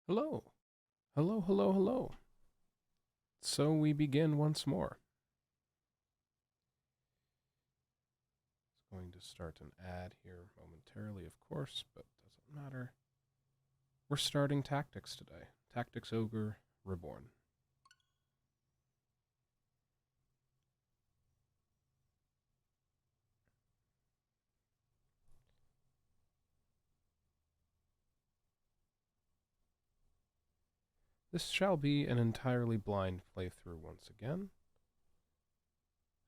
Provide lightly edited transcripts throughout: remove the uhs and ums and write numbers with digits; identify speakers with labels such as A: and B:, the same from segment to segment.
A: Hello. Hello, hello, hello. So we begin once more. It's going to start an ad here momentarily, of course, but doesn't matter. We're starting Tactics today. Tactics Ogre Reborn. This shall be an entirely blind playthrough once again.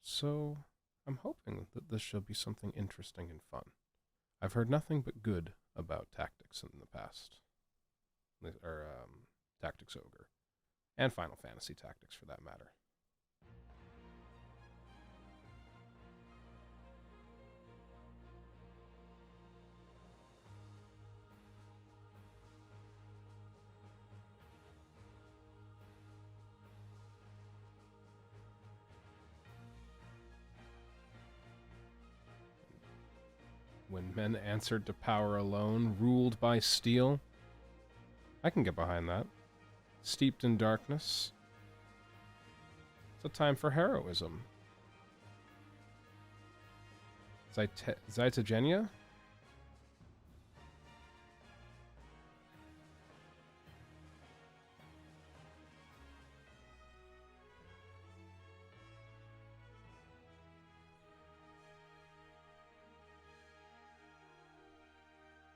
A: So I'm hoping that this shall be something interesting and fun. I've heard nothing but good about Tactics in the past. Or, Tactics Ogre. And Final Fantasy Tactics, for that matter. When men answered to power alone, ruled by steel. I can get behind that. Steeped in darkness. It's a time for heroism. Zytogenia?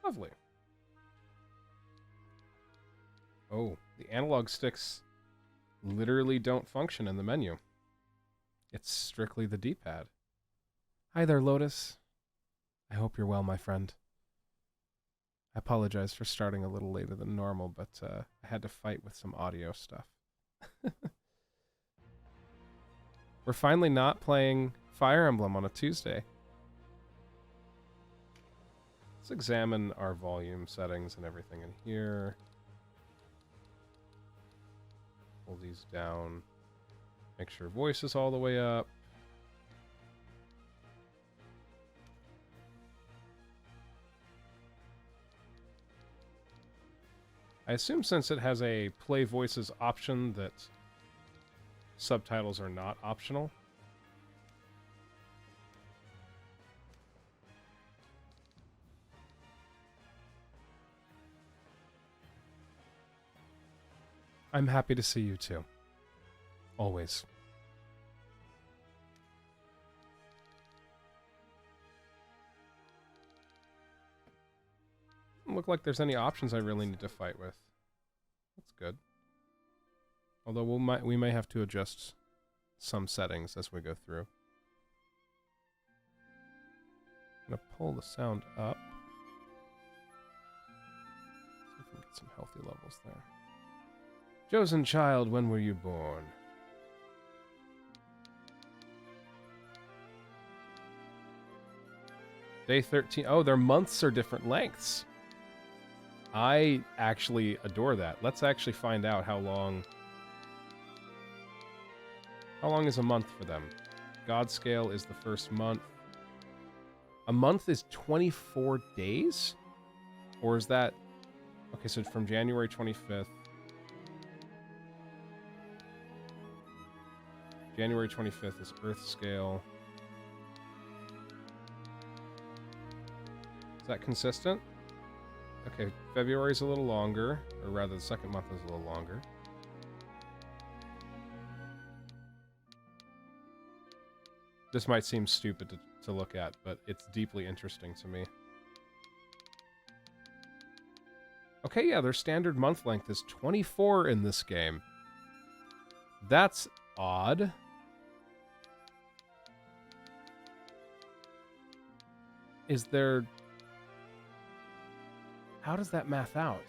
A: Lovely. Oh, the analog sticks literally don't function in the menu. It's strictly the D-pad. Hi there, Lotus. I hope you're well, my friend. I apologize for starting a little later than normal, but I had to fight with some audio stuff. We're finally not playing Fire Emblem on a Tuesday. Let's examine our volume settings and everything in here. Pull these down. Make sure voice is all the way up. I assume since it has a play voices option that subtitles are not optional. I'm happy to see you too. Always. Doesn't look like there's any options I really need to fight with. That's good. Although we may have to adjust some settings as we go through. I'm gonna pull the sound up. See if we can get some healthy levels there. Chosen child, when were you born? Day 13. Oh, their months are different lengths. I actually adore that. Let's actually find out how long... How long is a month for them? God scale is the first month. A month is 24 days? Or is that... Okay, so from January 25th... January 25th is Earth scale. Is that consistent? Okay, February's a little longer, or rather the second month is a little longer. This might seem stupid to look at, but it's deeply interesting to me. Okay, yeah, their standard month length is 24 in this game. That's odd. Is there... How does that math out?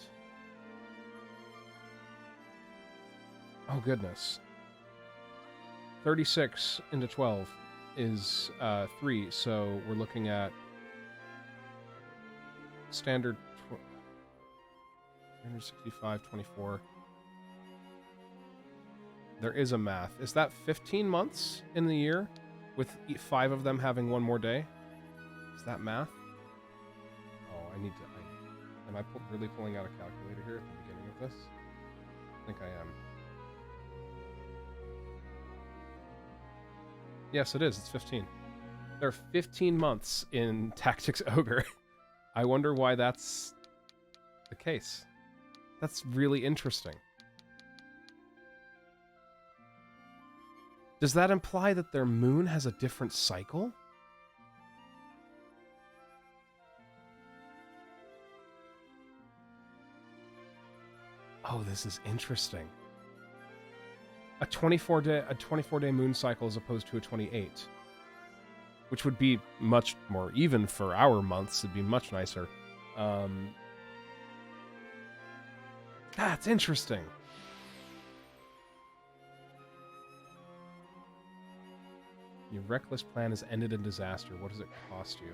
A: Oh, goodness. 36 into 12 is 3, so we're looking at standard 365, 24. There is a math. Is that 15 months in the year, with 5 of them having one more day? Is that math? Oh, I need to... Am I really pulling out a calculator here at the beginning of this? I think I am. Yes, it is. It's 15. There are 15 months in Tactics Ogre. I wonder why that's the case. That's really interesting. Does that imply that their moon has a different cycle? Oh, this is interesting. A 24-day moon cycle as opposed to a 28, which would be much more even for our months. It'd be much nicer. That's interesting. Your reckless plan has ended in disaster. What does it cost you?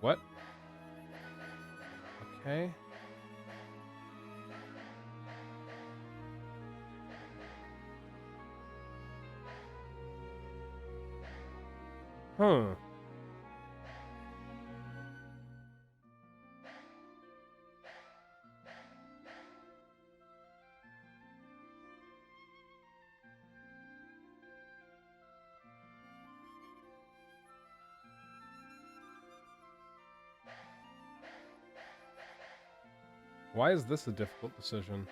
A: What? Okay. Huh. Why is this a difficult decision?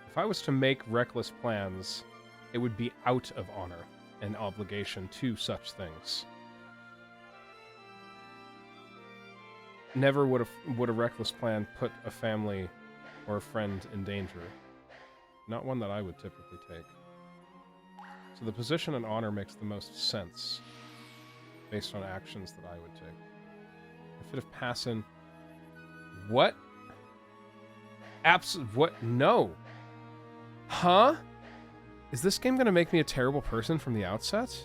A: If I was to make reckless plans, it would be out of honor and obligation to such things. Never would a reckless plan put a family or a friend in danger. Not one that I would typically take. So the position and honor makes the most sense based on actions that I would take. A fit of passion. What? What? No. Huh? Is this game gonna make me a terrible person from the outset?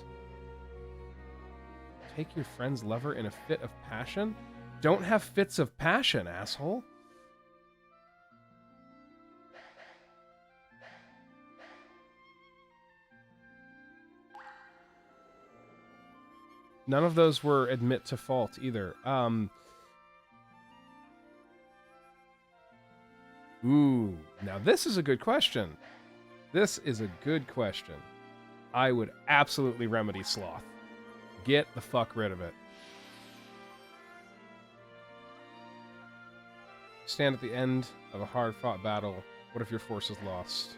A: Take your friend's lover in a fit of passion? Don't have fits of passion, asshole. None of those were admit to fault either. Ooh, now this is a good question. This is a good question. I would absolutely remedy sloth. Get the fuck rid of it. Stand at the end of a hard-fought battle. What if your force is lost?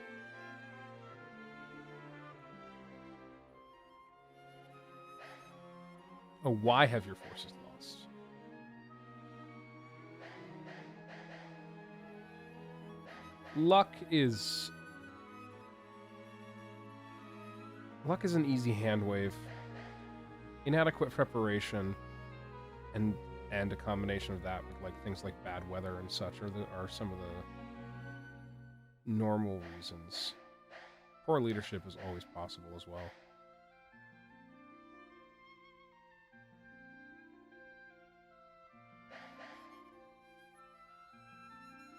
A: Oh, why have your forces lost? Luck is an easy hand wave. Inadequate preparation and a combination of that with like things like bad weather and such are some of the normal reasons. Poor leadership is always possible as well.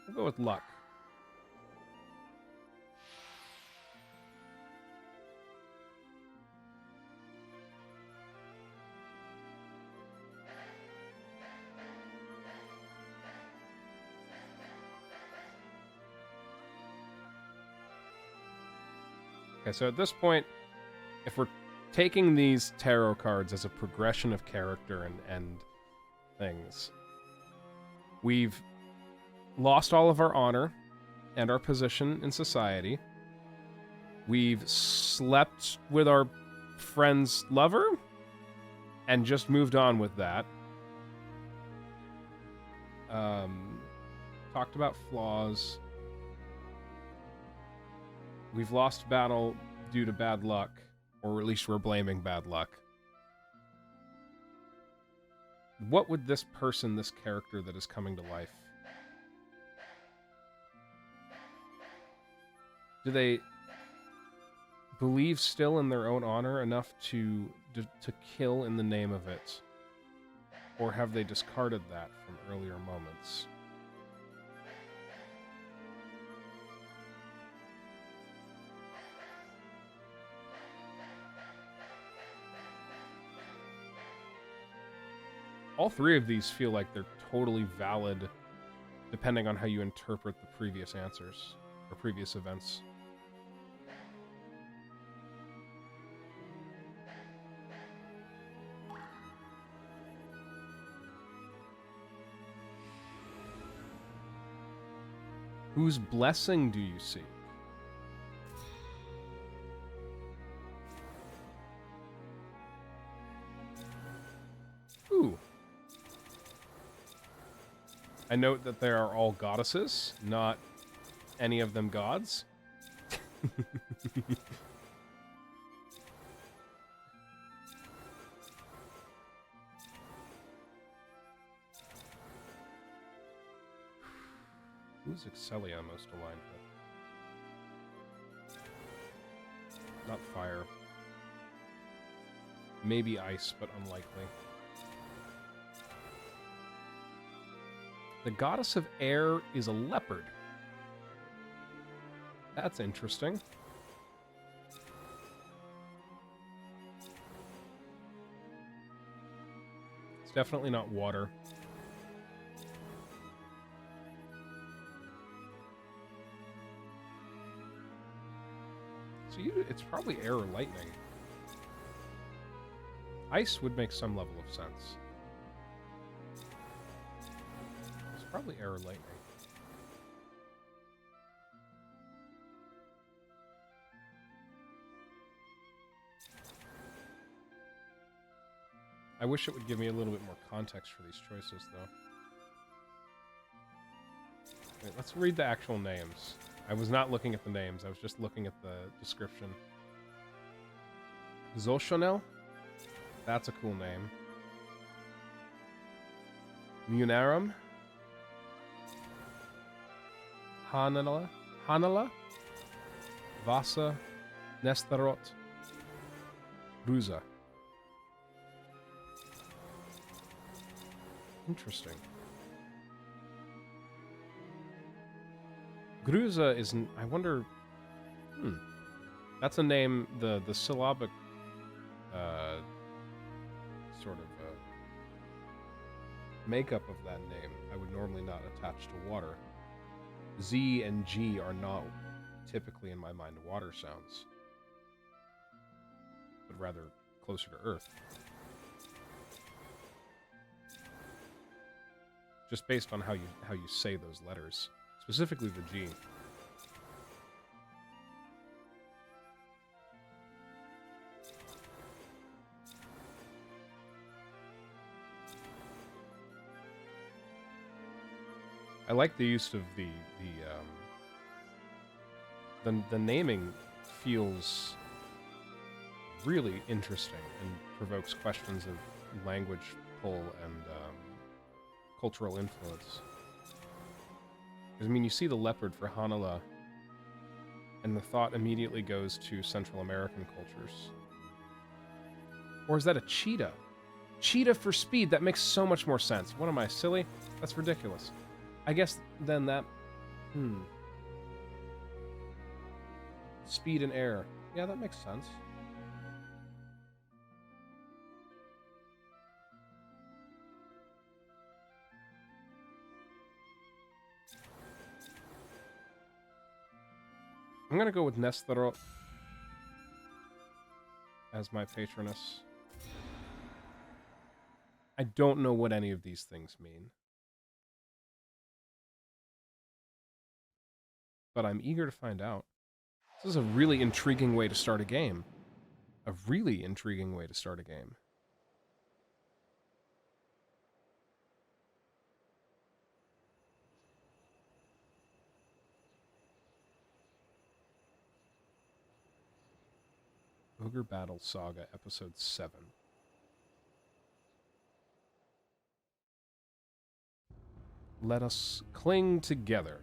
A: We'll go with luck. Okay, so at this point, if we're taking these tarot cards as a progression of character and things, we've lost all of our honor and our position in society. We've slept with our friend's lover and just moved on with that. Talked about flaws. We've lost battle due to bad luck, or at least we're blaming bad luck. What would this person, this character that is coming to life, do they believe still in their own honor enough to kill in the name of it? Or have they discarded that from earlier moments? All three of these feel like they're totally valid depending on how you interpret the previous answers or previous events. Whose blessing do you seek? Ooh. I note that they are all goddesses, not any of them gods. Who's Excelia most aligned with? Not fire. Maybe ice, but unlikely. The goddess of air is a leopard. That's interesting. It's definitely not water. So it's probably air or lightning. Ice would make some level of sense. It's probably air or lightning. I wish it would give me a little bit more context for these choices, though. Wait, let's read the actual names. I was not looking at the names, I was just looking at the description. Zolshonel? That's a cool name. Munarum? Hanala? Vasa? Nestarot? Ruza. Interesting. Gruza isn't... I wonder... That's a name, the syllabic... sort of... makeup of that name, I would normally not attach to water. Z and G are not typically, in my mind, water sounds. But rather closer to Earth. Just based on how you say those letters. Specifically the G. I like the use of the naming feels really interesting and provokes questions of language pull and cultural influence. I mean, you see the leopard for Hanala, and the thought immediately goes to Central American cultures. Or is that a cheetah? Cheetah for speed, that makes so much more sense. What am I, silly? That's ridiculous. I guess then that... Speed and air. Yeah, that makes sense. I'm gonna go with Nestarot as my patroness. I don't know what any of these things mean. But I'm eager to find out. This is a really intriguing way to start a game. A really intriguing way to start a game. Ogre Battle Saga, Episode 7. Let us cling together.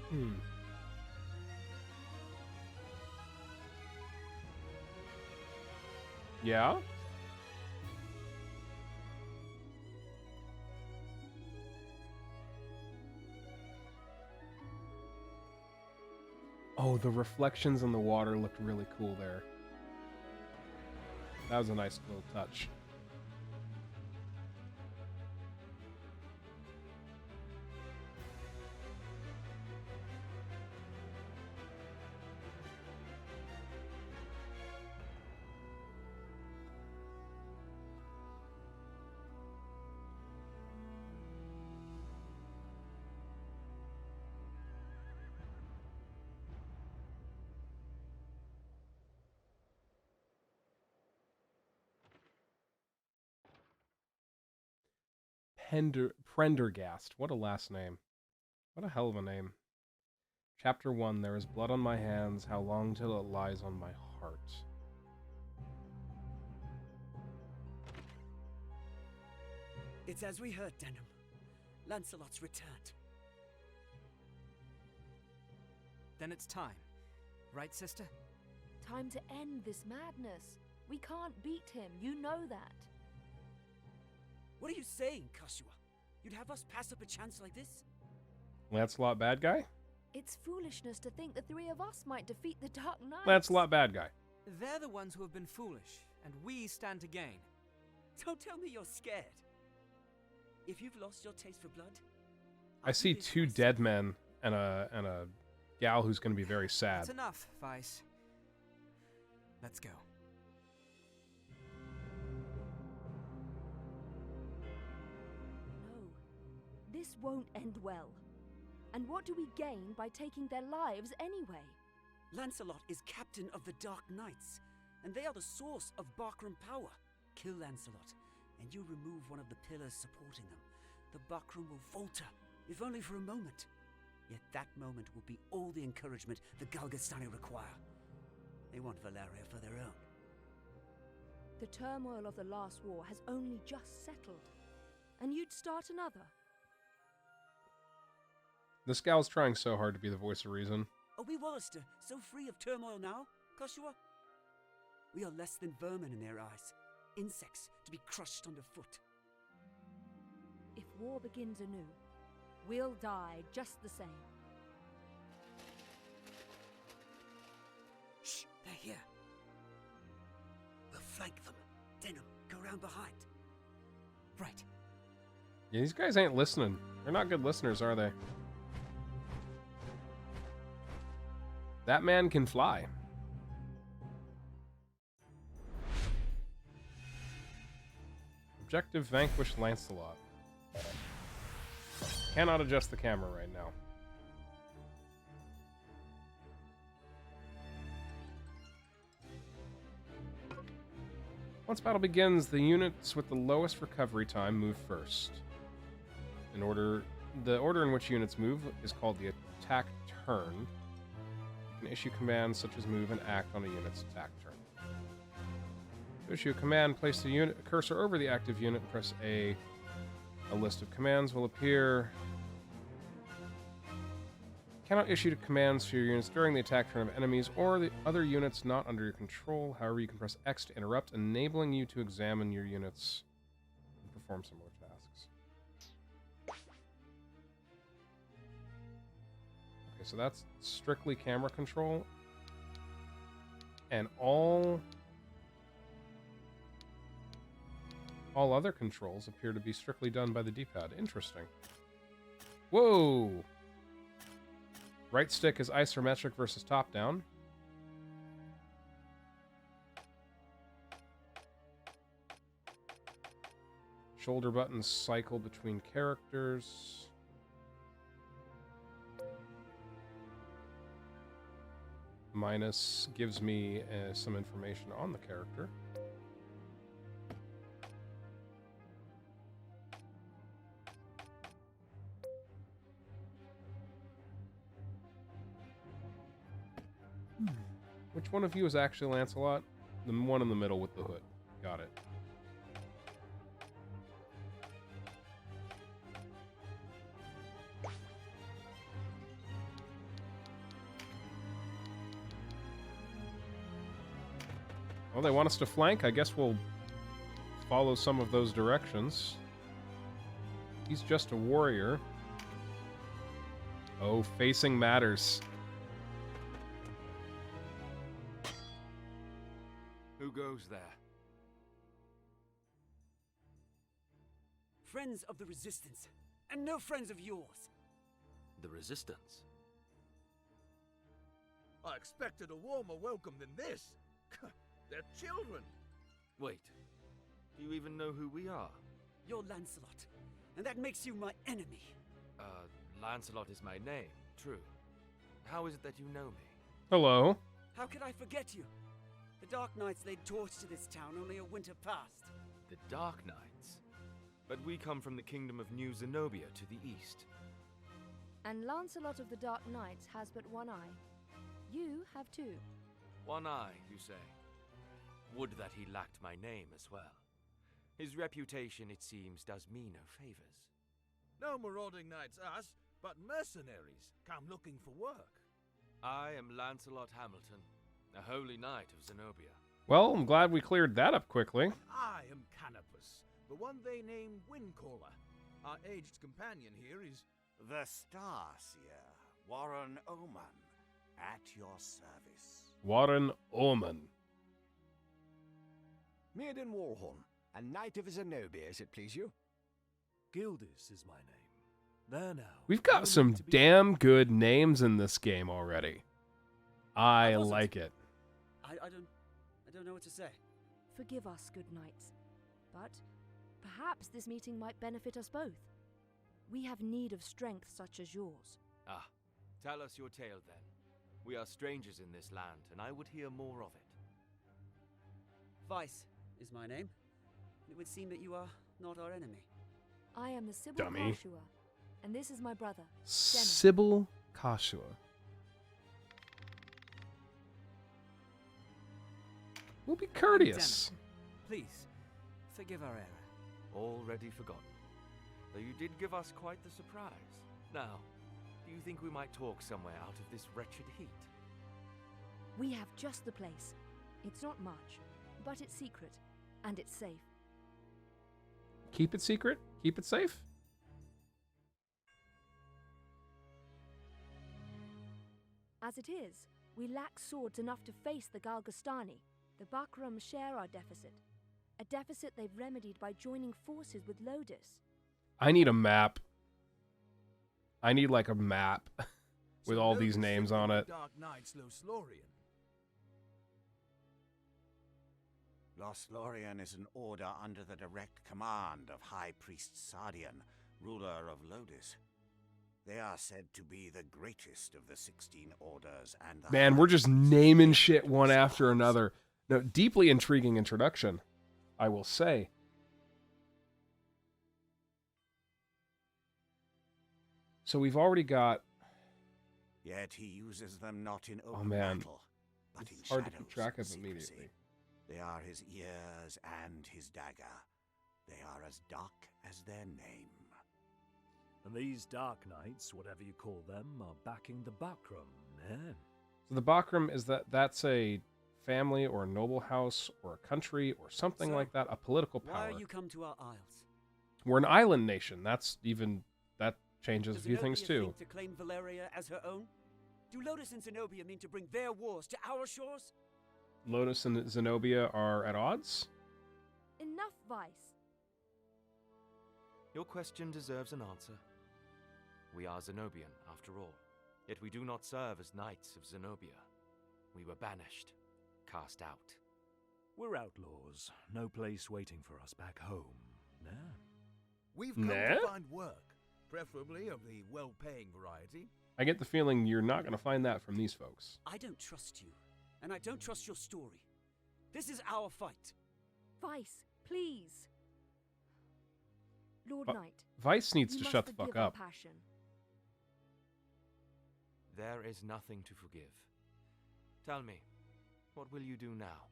A: Hmm. Yeah? Oh, the reflections in the water looked really cool there. That was a nice little touch. Prendergast. What a last name. What a hell of a name. Chapter 1. There is blood on my hands. How long till it lies on my heart?
B: It's as we heard, Denham. Lancelot's returned.
C: Then it's time. Right, sister?
D: Time to end this madness. We can't beat him, you know that.
B: What are you saying, Kashua? You'd have us pass up a chance like this?
A: Lancelot bad guy?
D: It's foolishness to think the three of us might defeat the Dark Knight.
A: Lancelot bad guy.
C: They're the ones who have been foolish, and we stand to gain.
B: Don't tell me you're scared. If you've lost your taste for blood...
A: I see two dead men and a gal who's going to be very sad.
C: That's enough, Vice. Let's go.
D: No, this won't end well. And what do we gain by taking their lives anyway?
B: Lancelot is captain of the Dark Knights, and they are the source of Barkram power. Kill Lancelot, and you remove one of the pillars supporting them. The Barkram will falter, if only for a moment. Yet that moment will be all the encouragement the Galgastani require. They want Valeria for their own.
D: The turmoil of the last war has only just settled. And you'd start another.
A: This gal's trying so hard to be the voice of reason.
B: Are we Wallister so free of turmoil now, Kashua? We are less than vermin in their eyes. Insects to be crushed underfoot.
D: If war begins anew, we'll die just the same.
B: Shh, they're here. We'll flank them. Denham, go round behind.
C: Right.
A: Yeah, these guys ain't listening. They're not good listeners, are they? That man can fly. Objective vanquish Lancelot. Cannot adjust the camera right now. Once battle begins, the units with the lowest recovery time move first. The order in which units move is called the attack turn. You can issue commands such as move and act on a unit's attack turn. To issue a command, place the cursor over the active unit and press A. A list of commands will appear. Cannot issue commands to your units during the attack turn of enemies or the other units not under your control. However, you can press X to interrupt, enabling you to examine your units and perform similar tasks. Okay, so that's strictly camera control. And all other controls appear to be strictly done by the D-pad. Interesting. Whoa! Right stick is isometric versus top-down. Shoulder buttons cycle between characters. Minus gives me some information on the character. Which one of you is actually Lancelot? The one in the middle with the hood. Got it. Well, they want us to flank. I guess we'll follow some of those directions. He's just a warrior. Oh, facing matters.
E: Who goes there?
B: Friends of the Resistance, and no friends of yours.
E: The Resistance?
F: I expected a warmer welcome than this. They're children.
E: Wait, do you even know who we are?
B: You're Lancelot, and that makes you my enemy.
E: Lancelot is my name, true. How is it that you know me?
A: Hello.
B: How could I forget you? The Dark Knights laid torch to this town only a winter past.
E: The Dark Knights? But we come from the kingdom of New Zenobia to the east.
D: And Lancelot of the Dark Knights has but one eye. You have two.
E: One eye, you say? Would that he lacked my name as well. His reputation, it seems, does me no favors.
F: No marauding knights us, but mercenaries come looking for work.
E: I am Lancelot Hamilton, a holy knight of Zenobia.
A: Well, I'm glad we cleared that up quickly.
F: I am Canopus, the one they name Windcaller. Our aged companion here is...
G: The Starseer, Warren Oman, at your service.
A: Warren Oman.
H: Mirden Warhorn, a knight of Zenobia, as it please you.
I: Gildis is my name. There now.
A: We've got some damn good names in this game already. I
B: wasn't-
A: like it.
B: I don't know what to say.
D: Forgive us, good knights. But perhaps this meeting might benefit us both. We have need of strength such as yours.
E: Ah, tell us your tale then. We are strangers in this land, and I would hear more of it.
B: Vice is my name. It would seem that you are not our enemy.
D: I am the Sybil
A: Dummy.
D: Karshua, and this is my brother, Dennis.
A: Sybil Kashua. We'll be courteous.
C: Please, forgive our error.
E: Already forgotten. Though you did give us quite the surprise. Now, do you think we might talk somewhere out of this wretched heat?
D: We have just the place. It's not much, but it's secret, and it's safe.
A: Keep it secret. Keep it safe.
D: As it is, we lack swords enough to face the Galgastani. The Bakram share our deficit. A deficit they've remedied by joining forces with Lodis.
A: I need a map. I need like a map with
F: So
A: all
F: those
A: these names on
F: simply
A: it.
F: Dark Knights Loslorian.
G: Loslorian is an order under the direct command of High Priest Sardian, ruler of Lodis. They are said to be the greatest of the 16 orders and the
A: Man, we're just
G: highest
A: naming
G: in
A: shit one
G: the
A: after
G: stars.
A: another. No, deeply intriguing introduction, I will say. So we've already got...
G: Yet he uses them not in open
A: Oh, man.
G: battle, but in
A: It's hard to
G: shadows
A: keep track
G: and
A: of
G: secrecy.
A: immediately.
G: They are his ears and his dagger. They are as dark as their name.
I: And these Dark Knights, whatever you call them, are backing the Bakram, eh?
A: So the Bakram, is that's a family or a noble house or a country or something
B: So,
A: like that, a political
B: Why
A: power.
B: are you come to our isles?
A: We're an island nation. That changes a
B: Does
A: few things
B: Zenobia
A: too.
B: think to claim Valeria as her own? Do Lodis and Zenobia mean to bring their wars to our shores?
A: Lotus and Zenobia are at odds?
D: Enough, Vice.
E: Your question deserves an answer. We are Zenobian, after all. Yet we do not serve as knights of Zenobia. We were banished, cast out.
I: We're outlaws. No place waiting for us back home. Nah.
F: We've come
A: Nah?
F: to find work, preferably of the well-paying variety.
A: I get the feeling you're not going to find that from these folks.
B: I don't trust you, and I don't trust your story. This is our fight.
D: Vice, please. Lord
A: Vi-
D: Knight,
A: Vice needs
D: you
A: to
D: must
A: shut the
D: forgive
A: fuck
D: our
A: up.
D: passion.
E: There is nothing to forgive. Tell me, what will you do now?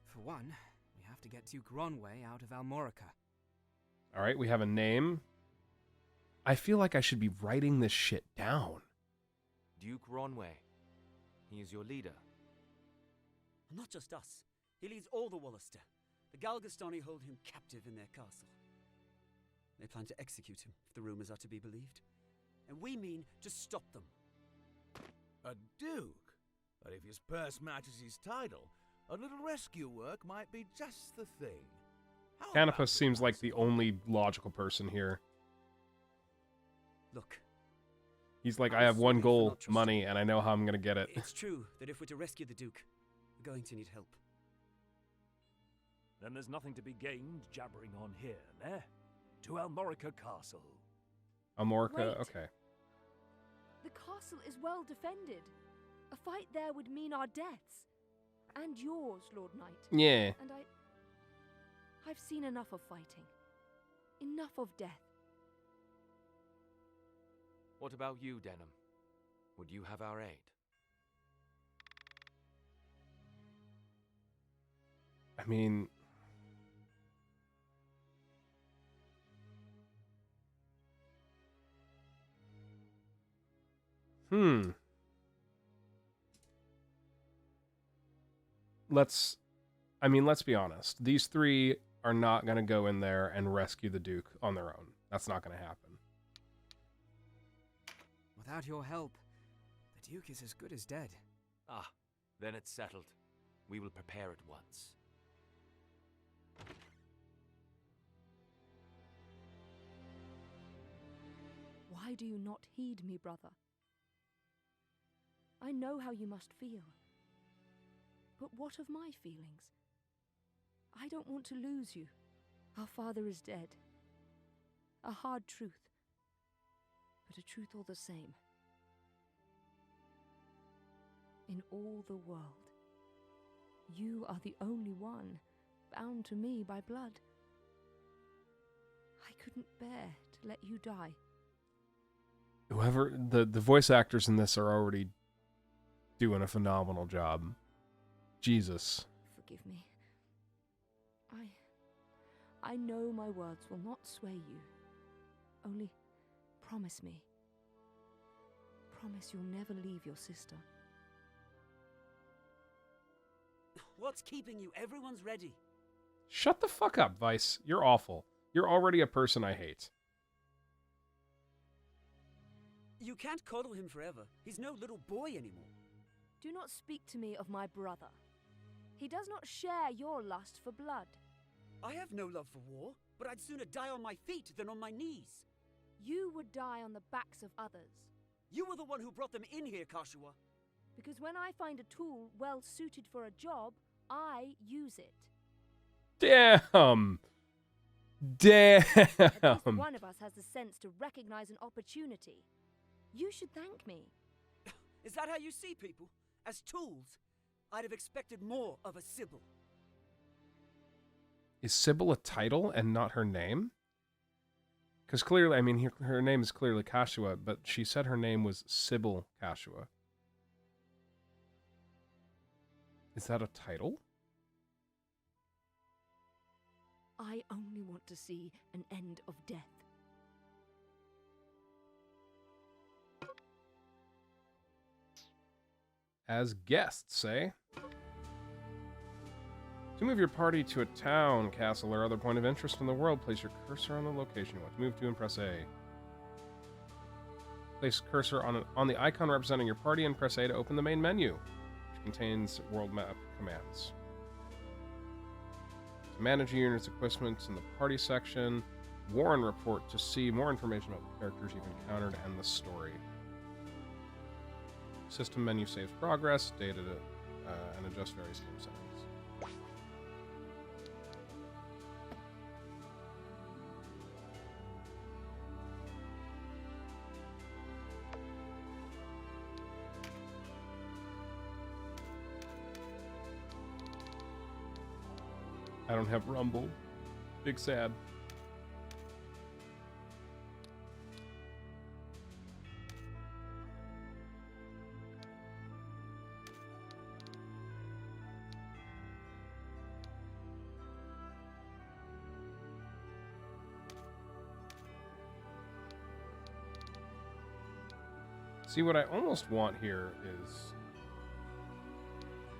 C: For one, we have to get Duke Ronway out of Almorica.
A: All right, we have a name. I feel like I should be writing this shit down.
E: Duke Ronway. He is your leader.
B: Not just us. He leads all the Wallister. The Galgastani hold him captive in their castle. They plan to execute him, if the rumors are to be believed. And we mean to stop them.
F: A duke? But if his purse matches his title, a little rescue work might be just the thing. How about
A: Canopus
F: it,
A: seems like the
F: Lancelot?
A: only logical person here.
B: Look,
A: He's like,
B: I'm
A: I have one
B: sorry for
A: goal,
B: not trusting
A: money,
B: you.
A: and I know how I'm going to get it.
B: It's true that if we're to rescue the Duke, we're going to need help.
I: Then there's nothing to be gained jabbering on here, eh? To Almorica Castle.
A: Amorca?
D: Wait.
A: Okay.
D: The castle is well defended. A fight there would mean our deaths. And yours, Lord Knight.
A: Yeah.
D: And I've seen enough of fighting. Enough of death.
E: What about you, Denham? Would you have our aid?
A: I mean... Let's be honest. These three are not going to go in there and rescue the Duke on their own. That's not going to happen.
C: Without your help, the Duke is as good as dead.
E: Ah, then it's settled. We will prepare at once.
D: Why do you not heed me, brother? I know how you must feel. But what of my feelings? I don't want to lose you. Our father is dead. A hard truth, but a truth all the same. In all the world, you are the only one bound to me by blood. I couldn't bear to let you die.
A: Whoever... The voice actors in this are already doing a phenomenal job. Jesus.
D: Forgive me. I know my words will not sway you. Only promise me. Promise you'll never leave your sister.
B: What's keeping you? Everyone's ready.
A: Shut the fuck up, Vice. You're awful. You're already a person I hate.
B: You can't coddle him forever. He's no little boy anymore.
D: Do not speak to me of my brother. He does not share your lust for blood.
B: I have no love for war, but I'd sooner die on my feet than on my knees.
D: You would die on the backs of others.
B: You were the one who brought them in here, Kashua.
D: Because when I find a tool well suited for a job, I use it.
A: Damn!
D: At least
A: Damn!
D: one of us has the sense to recognize an opportunity. You should thank me.
B: Is that how you see people? As tools? I'd have expected more of a Sybil.
A: Is Sybil a title and not her name? Because clearly, I mean, her name is clearly Kashua, but she said her name was Sybil Kashua. Is that a title?
D: I only want to see an end of death.
A: As guests, eh? To move your party to a town, castle, or other point of interest in the world, place your cursor on the location you want to move to and press A. Place cursor on the icon representing your party and press A to open the main menu, which contains world map commands. To manage your unit's equipment in the party section, Warren report to see more information about the characters you've encountered and the story. System menu saves progress, data, and adjust various game settings. I don't have Rumble. Big sad. See, what I almost want here is...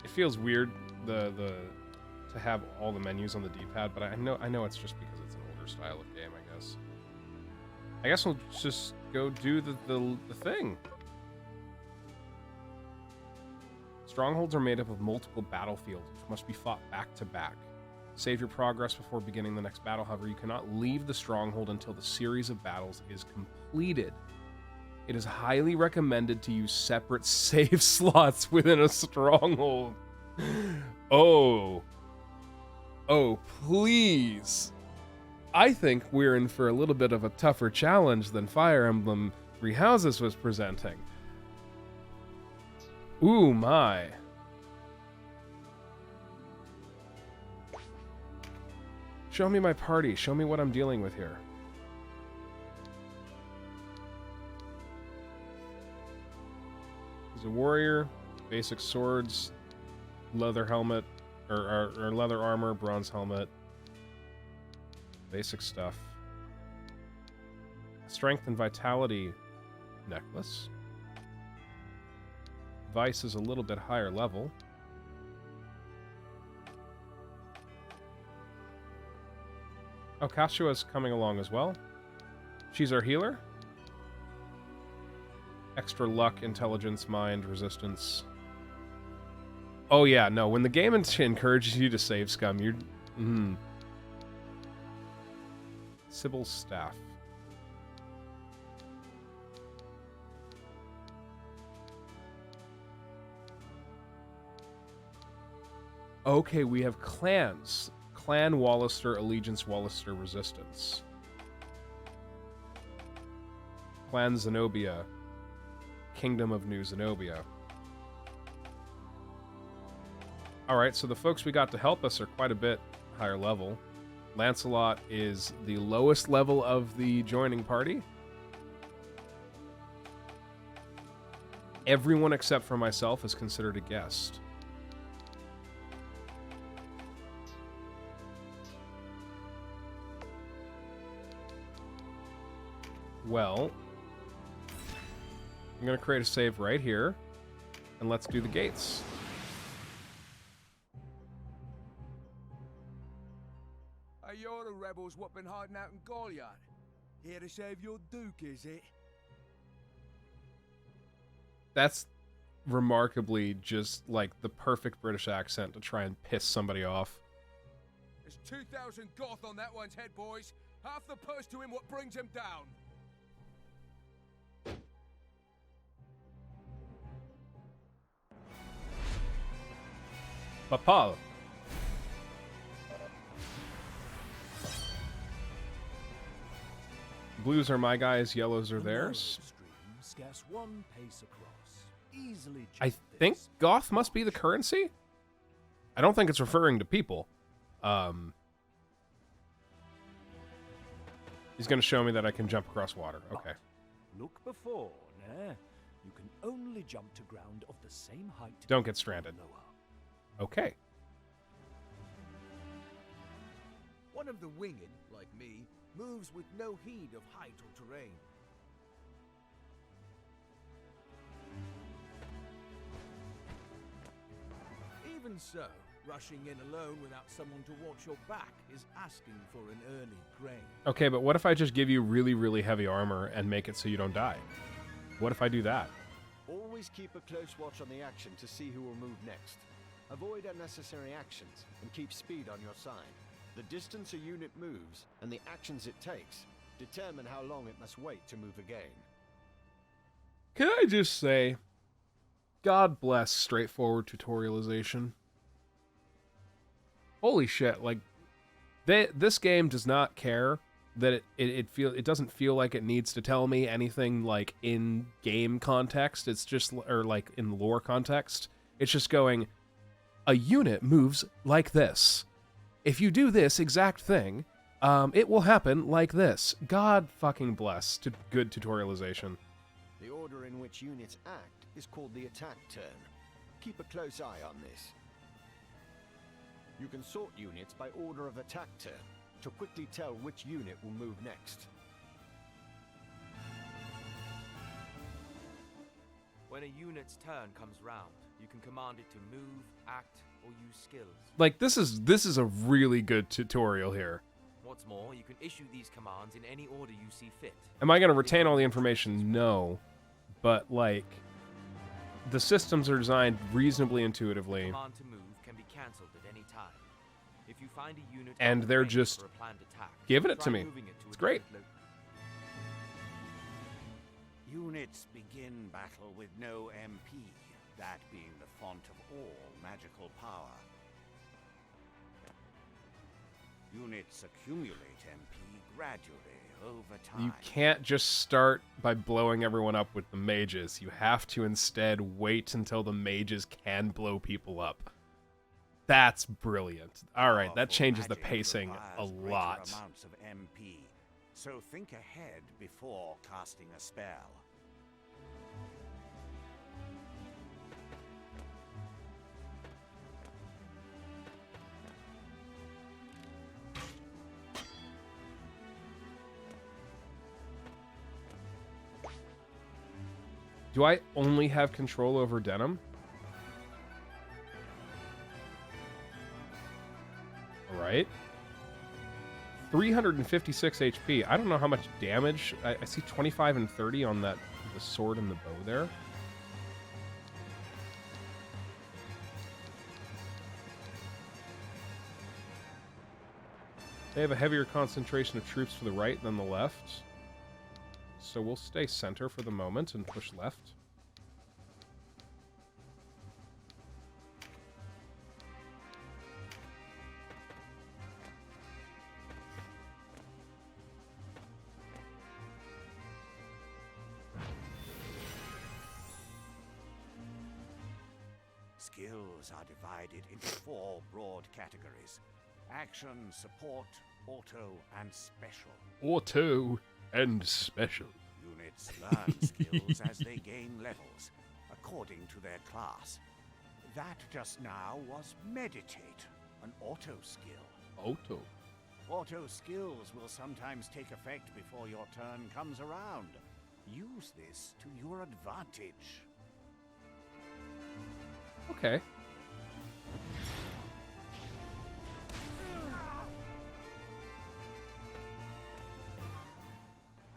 A: It feels weird, the to have all the menus on the D-pad, but I know it's just because it's an older style of game, I guess. I guess we'll just go do the thing. Strongholds are made up of multiple battlefields, which must be fought back to back. Save your progress before beginning the next battle. However, you cannot leave the stronghold until the series of battles is completed. It is highly recommended to use separate save slots within a stronghold. Oh, please. I think we're in for a little bit of a tougher challenge than Fire Emblem Three Houses was presenting. Ooh, my. Show me my party. Show me what I'm dealing with here. He's a warrior. Basic swords. Leather helmet. Or leather armor. Bronze helmet. Basic stuff. Strength and vitality necklace. Vice is a little bit higher level. Oh, Kashua's coming along as well. She's our healer. Extra luck, intelligence, mind, resistance. Oh yeah, no, when the game encourages you to save scum, you're... Sybil's staff. Okay, we have clans. Clan Wallister, Allegiance Wallister, Resistance. Clan Zenobia, Kingdom of New Zenobia. Alright, so the folks we got to help us are quite a bit higher level. Lancelot is the lowest level of the joining party. Everyone except for myself is considered a guest. Well, I'm going to create a save right here, and let's do the gates.
F: Hey, you're the rebels what been hiding out in Goliath. Here to save your duke, is it?
A: That's remarkably just like the perfect British accent to try and piss somebody off.
F: There's 2,000 Goth on that one's head, boys. Half the purse to him what brings him down.
A: Papal. Blues are my guys, yellows are theirs.
I: Scarce one pace across. Easily
A: I think Goth must be the currency? I don't think it's referring to people. He's going to show me that I can jump across water. Okay.
I: Look before, nah. You can only jump to ground of the same height.
A: Don't get stranded.
I: Lower.
A: Okay.
F: One of the winged, like me, moves with no heed of height or terrain. Even so, rushing in alone without someone to watch your back is asking for an early grain.
A: Okay, but what if I just give you really, really heavy armor and make it so you don't die? What if I do that?
H: Always keep a close watch on the action to see who will move next. Avoid unnecessary actions and keep speed on your side. The distance a unit moves and the actions it takes determine how long it must wait to move again.
A: Can I just say, God bless straightforward tutorialization. Holy shit, like, this game does not care that it doesn't feel like it needs to tell me anything, like, in game context. It's just, or like in lore context. It's just going, a unit moves like this. If you do this exact thing, it will happen like this. God fucking bless good tutorialization.
H: The order in which units act is called the attack turn. Keep a close eye on this. You can sort units by order of attack turn to quickly tell which unit will move next.
E: When a unit's turn comes round, you can command it to move, act, or use skills.
A: Like, this is a really good tutorial here.
E: What's more, you can issue these commands in any order you see fit.
A: Am I going to retain all the information? No. But, like, the systems are designed reasonably intuitively.
E: Command to move can be cancelled at any time. If you find a unit
A: And
E: on
A: they're
E: range
A: just
E: for a planned attack,
A: giving it to
E: try
A: me.
E: moving it to
A: It's
E: a
A: great.
E: different
G: Units begin battle with no MP, that being the font of all magical power. Units accumulate MP gradually over time.
A: You can't just start by blowing everyone up with the mages. You have to instead wait until the mages can blow people up. That's brilliant. All right, that
G: Powerful
A: changes the
G: magic
A: pacing a
G: requires greater
A: lot.
G: amounts of MP, so think ahead before casting a spell.
A: Do I only have control over Denim? All right. 356 HP. I don't know how much damage. I see 25 and 30 on that, the sword and the bow there. They have a heavier concentration of troops to the right than the left. So we'll stay center for the moment and push left.
G: Skills are divided into 4 broad categories: action, support, auto, and special.
A: Auto and special.
G: Units learn skills as they gain levels, according to their class. That just now was meditate, an auto skill.
A: Auto.
G: Auto skills will sometimes take effect before your turn comes around. Use this to your advantage.
A: Okay.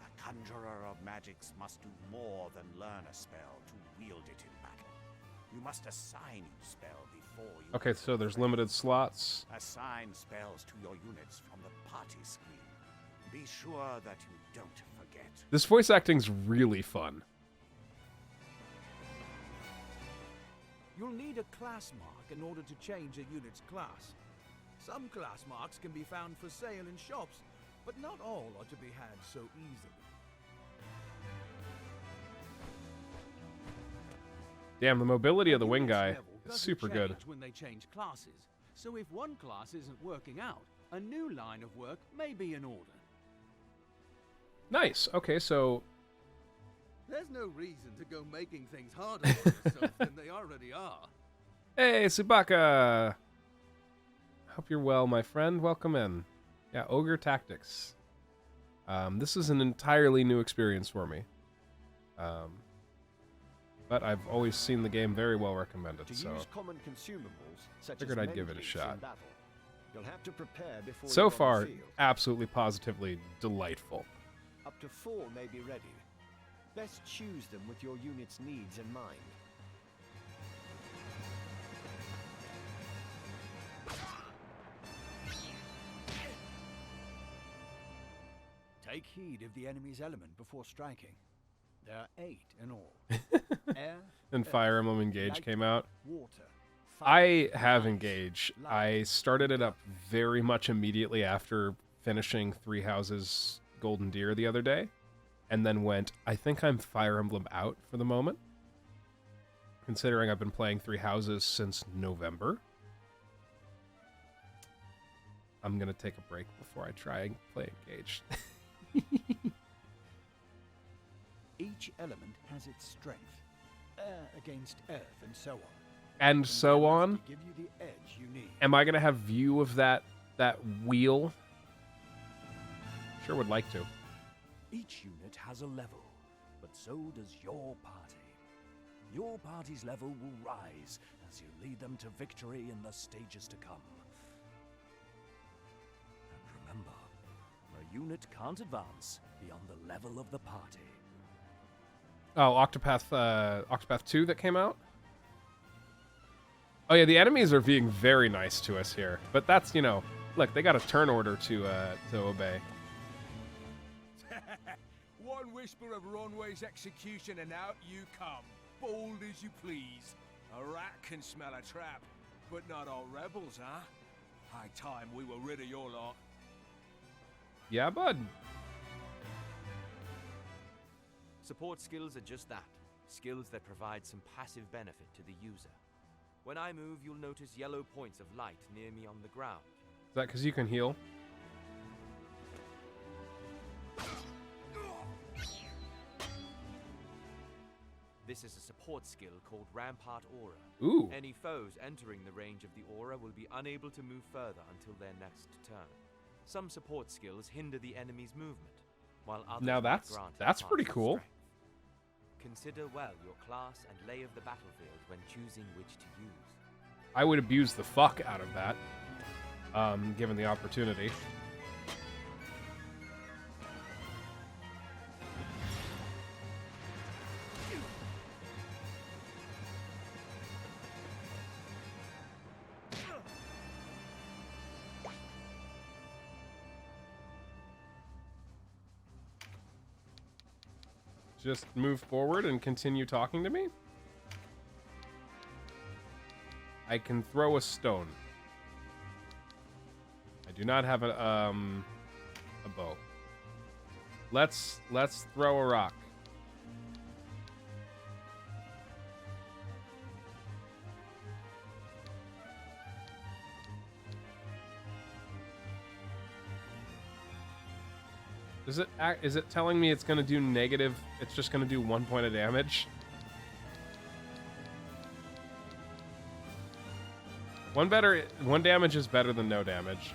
G: A conjurer of magics must do more than learn a spell to wield it in battle. You must assign each spell before you...
A: Okay, so there's limited slots.
G: Assign spells to your units from the party screen. Be sure that you don't forget.
A: This voice acting's really fun.
F: You'll need a class mark in order to change a unit's class. Some class marks can be found for sale in shops, but not all are to be had so easily.
A: Damn, the mobility of the
F: A
A: wing
F: unit's
A: guy
F: level
A: is
F: doesn't
A: super good.
F: change when they change classes. So if one class isn't working out, a new line of work may be in order.
A: Nice. Okay, so
F: There's no reason to go making things harder on yourself than they already are.
A: hey, Subaka. Hope you're well, my friend. Welcome in. Yeah, Ogre Tactics. This is an entirely new experience for me. But I've always seen the game very well recommended,
H: To
A: so
H: use common consumables, such
A: figured
H: as
A: I'd give it a
H: medkits
A: shot.
H: in battle, you'll have to prepare before
A: so
H: you're on the
A: far,
H: field.
A: absolutely positively delightful.
H: Up to 4 may be ready. Best choose them with your unit's needs in mind.
F: Take heed of the enemy's element before striking. There are 8 in all. Air,
A: Then Fire Emblem Engage
F: light,
A: came out.
F: water,
A: I
F: fire,
A: have
F: ice,
A: Engage.
F: light,
A: I started it up very much immediately after finishing Three Houses Golden Deer the other day, and then went, I think I'm Fire Emblem out for the moment, considering I've been playing Three Houses since November. I'm going to take a break before I try and play Engage.
F: Each element has its strength. Air against earth and so on.
A: And so
F: that
A: on.
F: must give you the edge you need.
A: Am I going to have view of that wheel? Sure would like to.
I: Each unit has a level, but so does your party. Your party's level will rise as you lead them to victory in the stages to come. And remember, a unit can't advance beyond the level of the party.
A: Oh, Octopath 2 that came out? Oh yeah, the enemies are being very nice to us here. But that's, you know, look, they got a turn order to obey.
F: One whisper of Ronway's execution and out you come, bold as you please. A rat can smell a trap, but not all rebels, huh? High time we were rid of your lot.
A: Yeah, bud.
E: Support skills are just that, skills that provide some passive benefit to the user. When I move, you'll notice yellow points of light near me on the ground.
A: Is that because you can heal?
E: This is a support skill called Rampart Aura.
A: Ooh.
E: Any foes entering the range of the aura will be unable to move further until their next turn. Some support skills hinder the enemy's movement, while others
A: Now
E: may
A: that's
E: grant
A: pretty
E: enhanced
A: cool.
E: strength. Consider well your class and lay of the battlefield when choosing which to use.
A: I would abuse the fuck out of that, given the opportunity. Just move forward and continue talking to me? I can throw a stone. I do not have a bow. Let's throw a rock. Is it telling me it's going to do negative? It's just going to do 1 point of damage? One damage is better than no damage.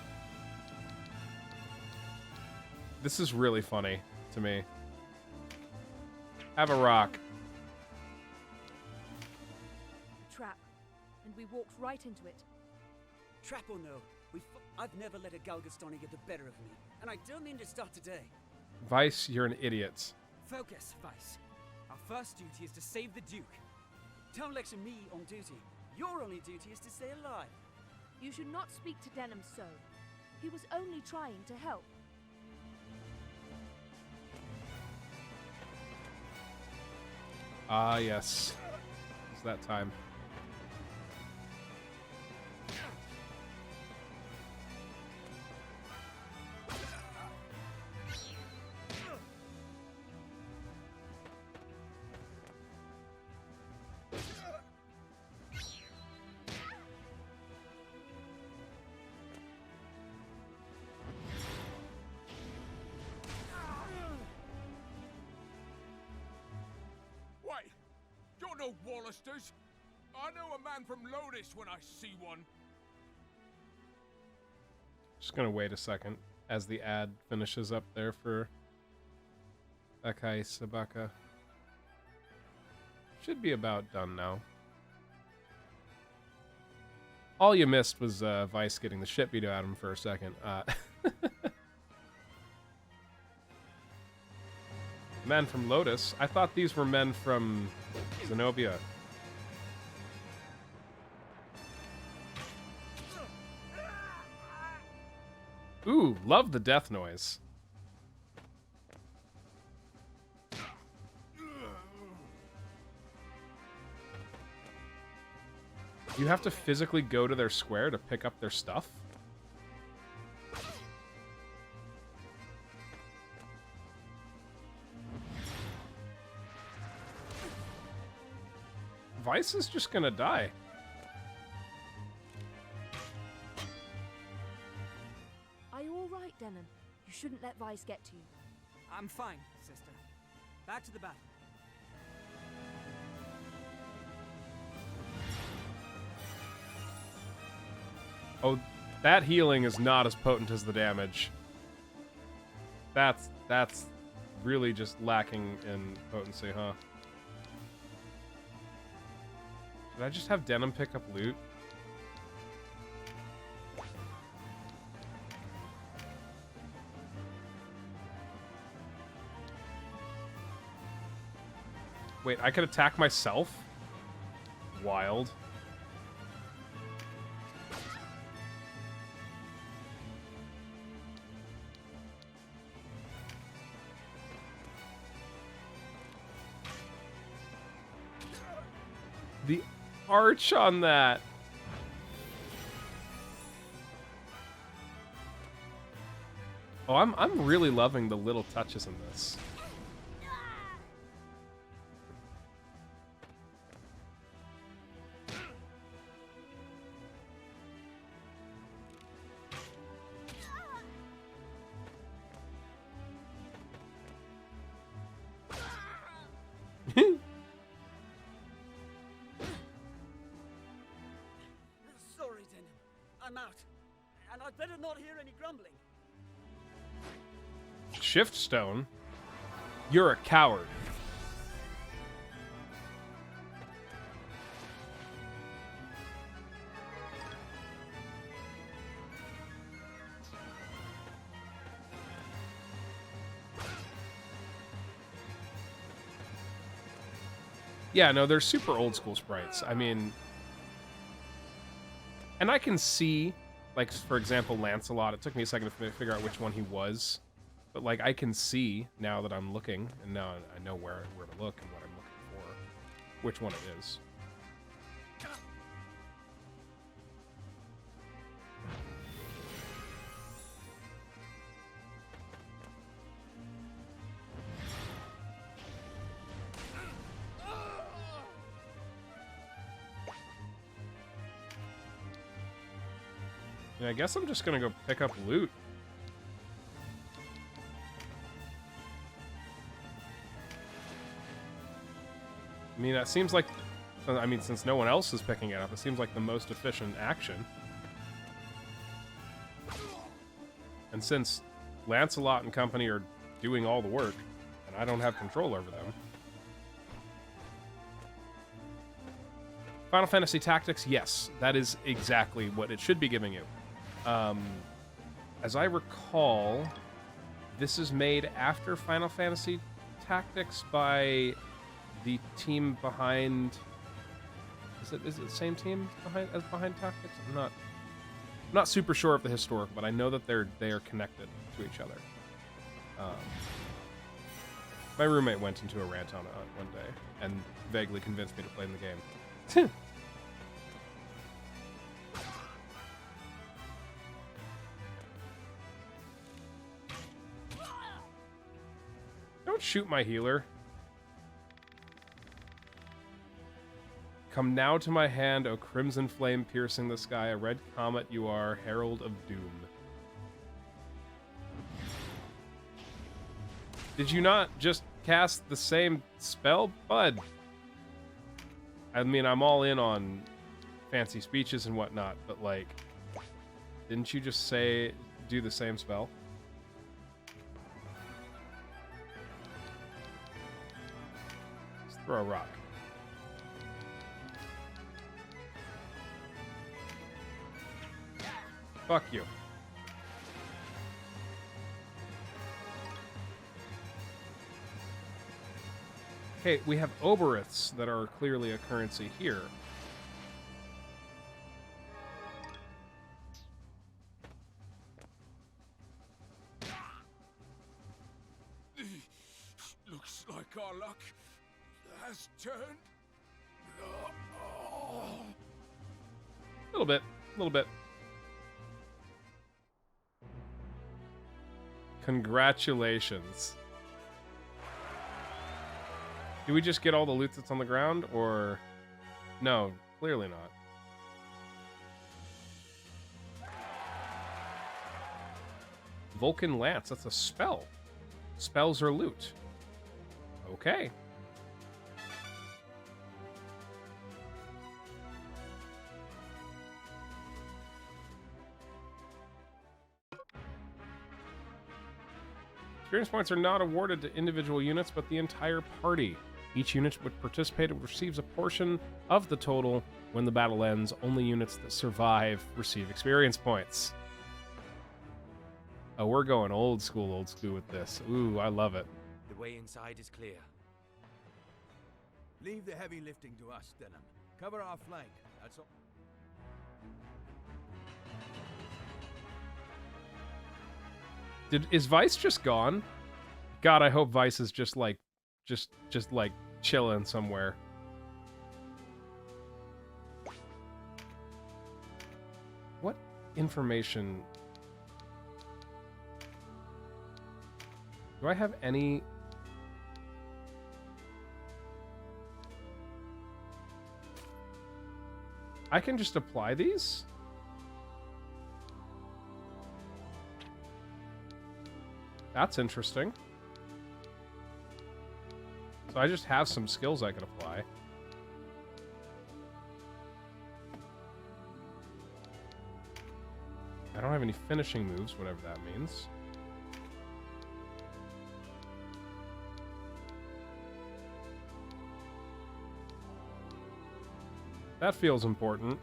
A: This is really funny to me. Have a rock.
D: Trap, and we walked right into it.
B: Trap or no, I've never let a Galgastani get the better of me, and I don't mean to start today.
A: Vice, you're an idiot.
C: Focus, Vice. Our first duty is to save the Duke.
B: Don't lecture me on duty. Your only duty is to stay alive.
D: You should not speak to Denham so. He was only trying to help.
A: Ah, yes. It's that time.
F: No Wallisters. I know a man from Lotus when I see one.
A: Just gonna wait a second as the ad finishes up there for Akai Sabaka. Should be about done now. All you missed was Vice getting the shit beat out of him for a second. Men from Lotus? I thought these were men from Zenobia. Ooh, love the death noise. You have to physically go to their square to pick up their stuff? Vice is just gonna die.
D: Are you all right, Denham? You shouldn't let Vice get to you.
C: I'm fine, sister. Back to the battle.
A: Oh, that healing is not as potent as the damage. That's really just lacking in potency, huh? Did I just have Denim pick up loot? Wait, I could attack myself? Wild. The arch on that. Oh, I'm really loving the little touches in this.
B: Sorry, Denim. I'm out. And I'd better not hear any grumbling.
A: Shift stone? You're a coward. Yeah, no, they're super old school sprites. I mean, and I can see, like, for example, Lancelot. It took me a second to figure out which one he was. But, like, I can see now that I'm looking, and now I know where to look and what I'm looking for, which one it is. Yeah, I guess I'm just gonna go pick up loot. I mean, that seems like... I mean, since no one else is picking it up, it seems like the most efficient action. And since Lancelot and company are doing all the work, and I don't have control over them... Final Fantasy Tactics, yes, that is exactly what it should be giving you. As I recall, this is made after Final Fantasy Tactics by the team behind... Is it the same team behind Tactics? I'm not super sure of the historic, but I know that they are connected to each other. My roommate went into a rant on it one day and vaguely convinced me to play in the game. Don't shoot my healer. Come now to my hand, O crimson flame piercing the sky, a red comet you are, herald of doom. Did you not just cast the same spell, bud? I mean, I'm all in on fancy speeches and whatnot, but like, didn't you just do the same spell? Let's throw a rock. Fuck you. Okay, we have Oberiths that are clearly a currency here.
F: Looks like our luck has turned.
A: A little bit. Congratulations. Do we just get all the loot that's on the ground, or... No, clearly not. Vulcan Lance, that's a spell. Spells are loot. Okay. Experience points are not awarded to individual units, but the entire party. Each unit which participated receives a portion of the total. When the battle ends, only units that survive receive experience points. Oh, we're going old school with this. Ooh, I love it.
E: The way inside is clear.
F: Leave the heavy lifting to us, Denham. Cover our flank. That's all.
A: Is Vice just gone? God, I hope Vice is just like chilling somewhere. What information? Do I have any? I can just apply these? That's interesting. So I just have some skills I can apply. I don't have any finishing moves, whatever that means. That feels important.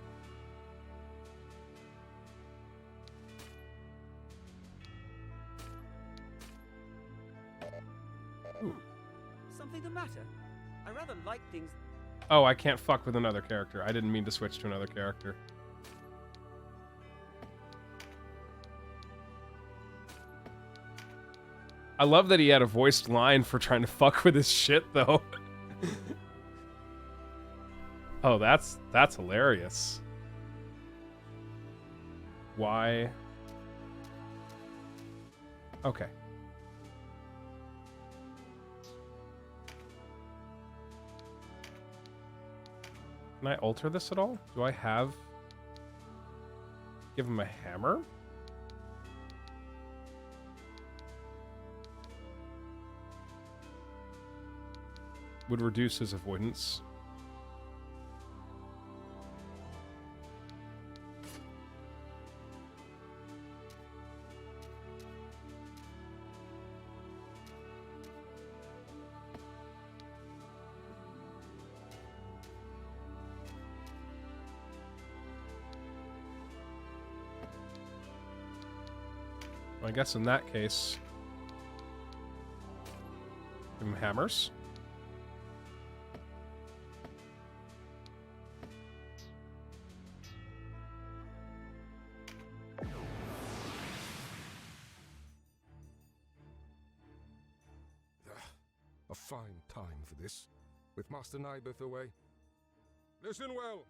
A: Ooh.
B: Something the matter? I rather like things.
A: Oh, I can't fuck with another character. I didn't mean to switch to another character. I love that he had a voiced line for trying to fuck with his shit, though. Oh, that's hilarious. Why? Okay. Can I alter this at all? Do I have... Give him a hammer? Would reduce his avoidance. I guess in that case, give him hammers.
J: A fine time for this, with Master Nibeth away. Listen well.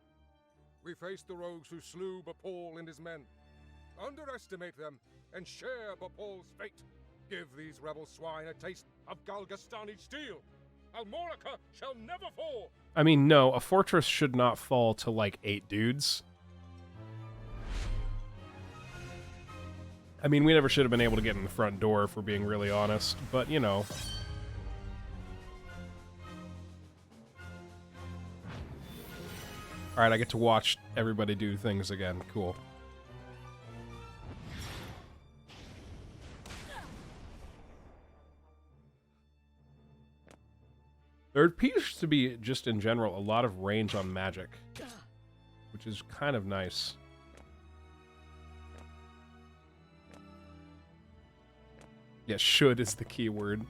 J: We face the rogues who slew Bapal and his men. Underestimate them, and share Bapal's fate. Give these rebel swine a taste of Galgastani steel. Almorica shall never fall.
A: I mean, no, a fortress should not fall to like 8 dudes. I mean, we never should have been able to get in the front door, if we're being really honest, but you know. Alright, I get to watch everybody do things again. Cool. There appears to be, just in general, a lot of range on magic, which is kind of nice. Yeah, should is the key word.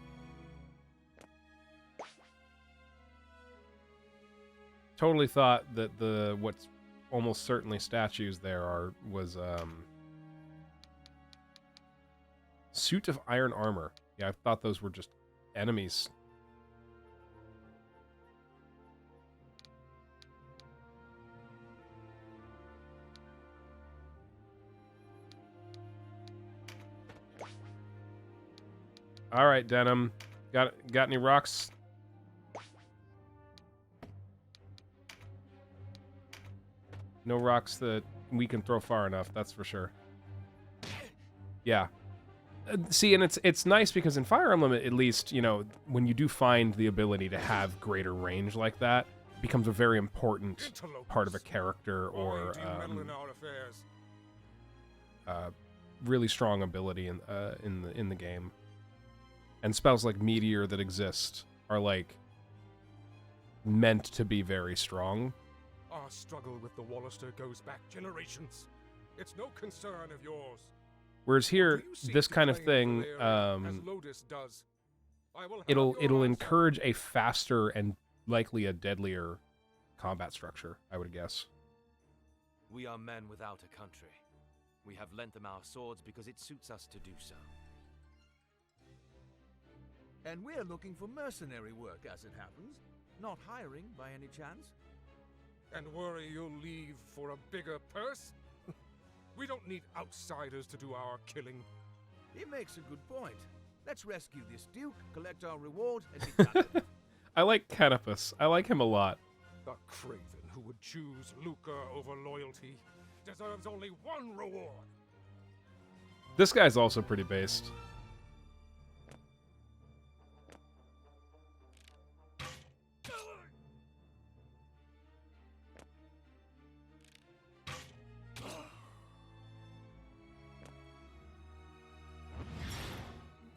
A: Totally thought that the what's almost certainly statues there was suit of iron armor. Yeah, I thought those were just enemies. All right, Denim. Got any rocks? No rocks that we can throw far enough, that's for sure. Yeah. See, and it's nice because in Fire Emblem, at least, you know, when you do find the ability to have greater range like that, it becomes a very important part of a character or really strong ability in the game. And spells like Meteor that exist are like meant to be very strong.
J: Our struggle with the Wallister goes back generations. It's no concern of yours.
A: Whereas here,
J: Do you seek
A: this
J: to
A: kind of
J: claim
A: thing,
J: Valeria, as Lodis does? I will have
A: it'll
J: your answer.
A: encourage a faster and likely a deadlier combat structure, I would guess.
E: We are men without a country. We have lent them our swords because it suits us to do so.
F: And we're looking for mercenary work, as it happens. Not hiring, by any chance?
J: And worry you'll leave for a bigger purse? We don't need outsiders to do our killing.
F: He makes a good point. Let's rescue this duke, collect our reward, and be done with it.
A: I like Canopus. I like him a lot.
J: The craven who would choose lucre over loyalty deserves only one reward.
A: This guy's also pretty based.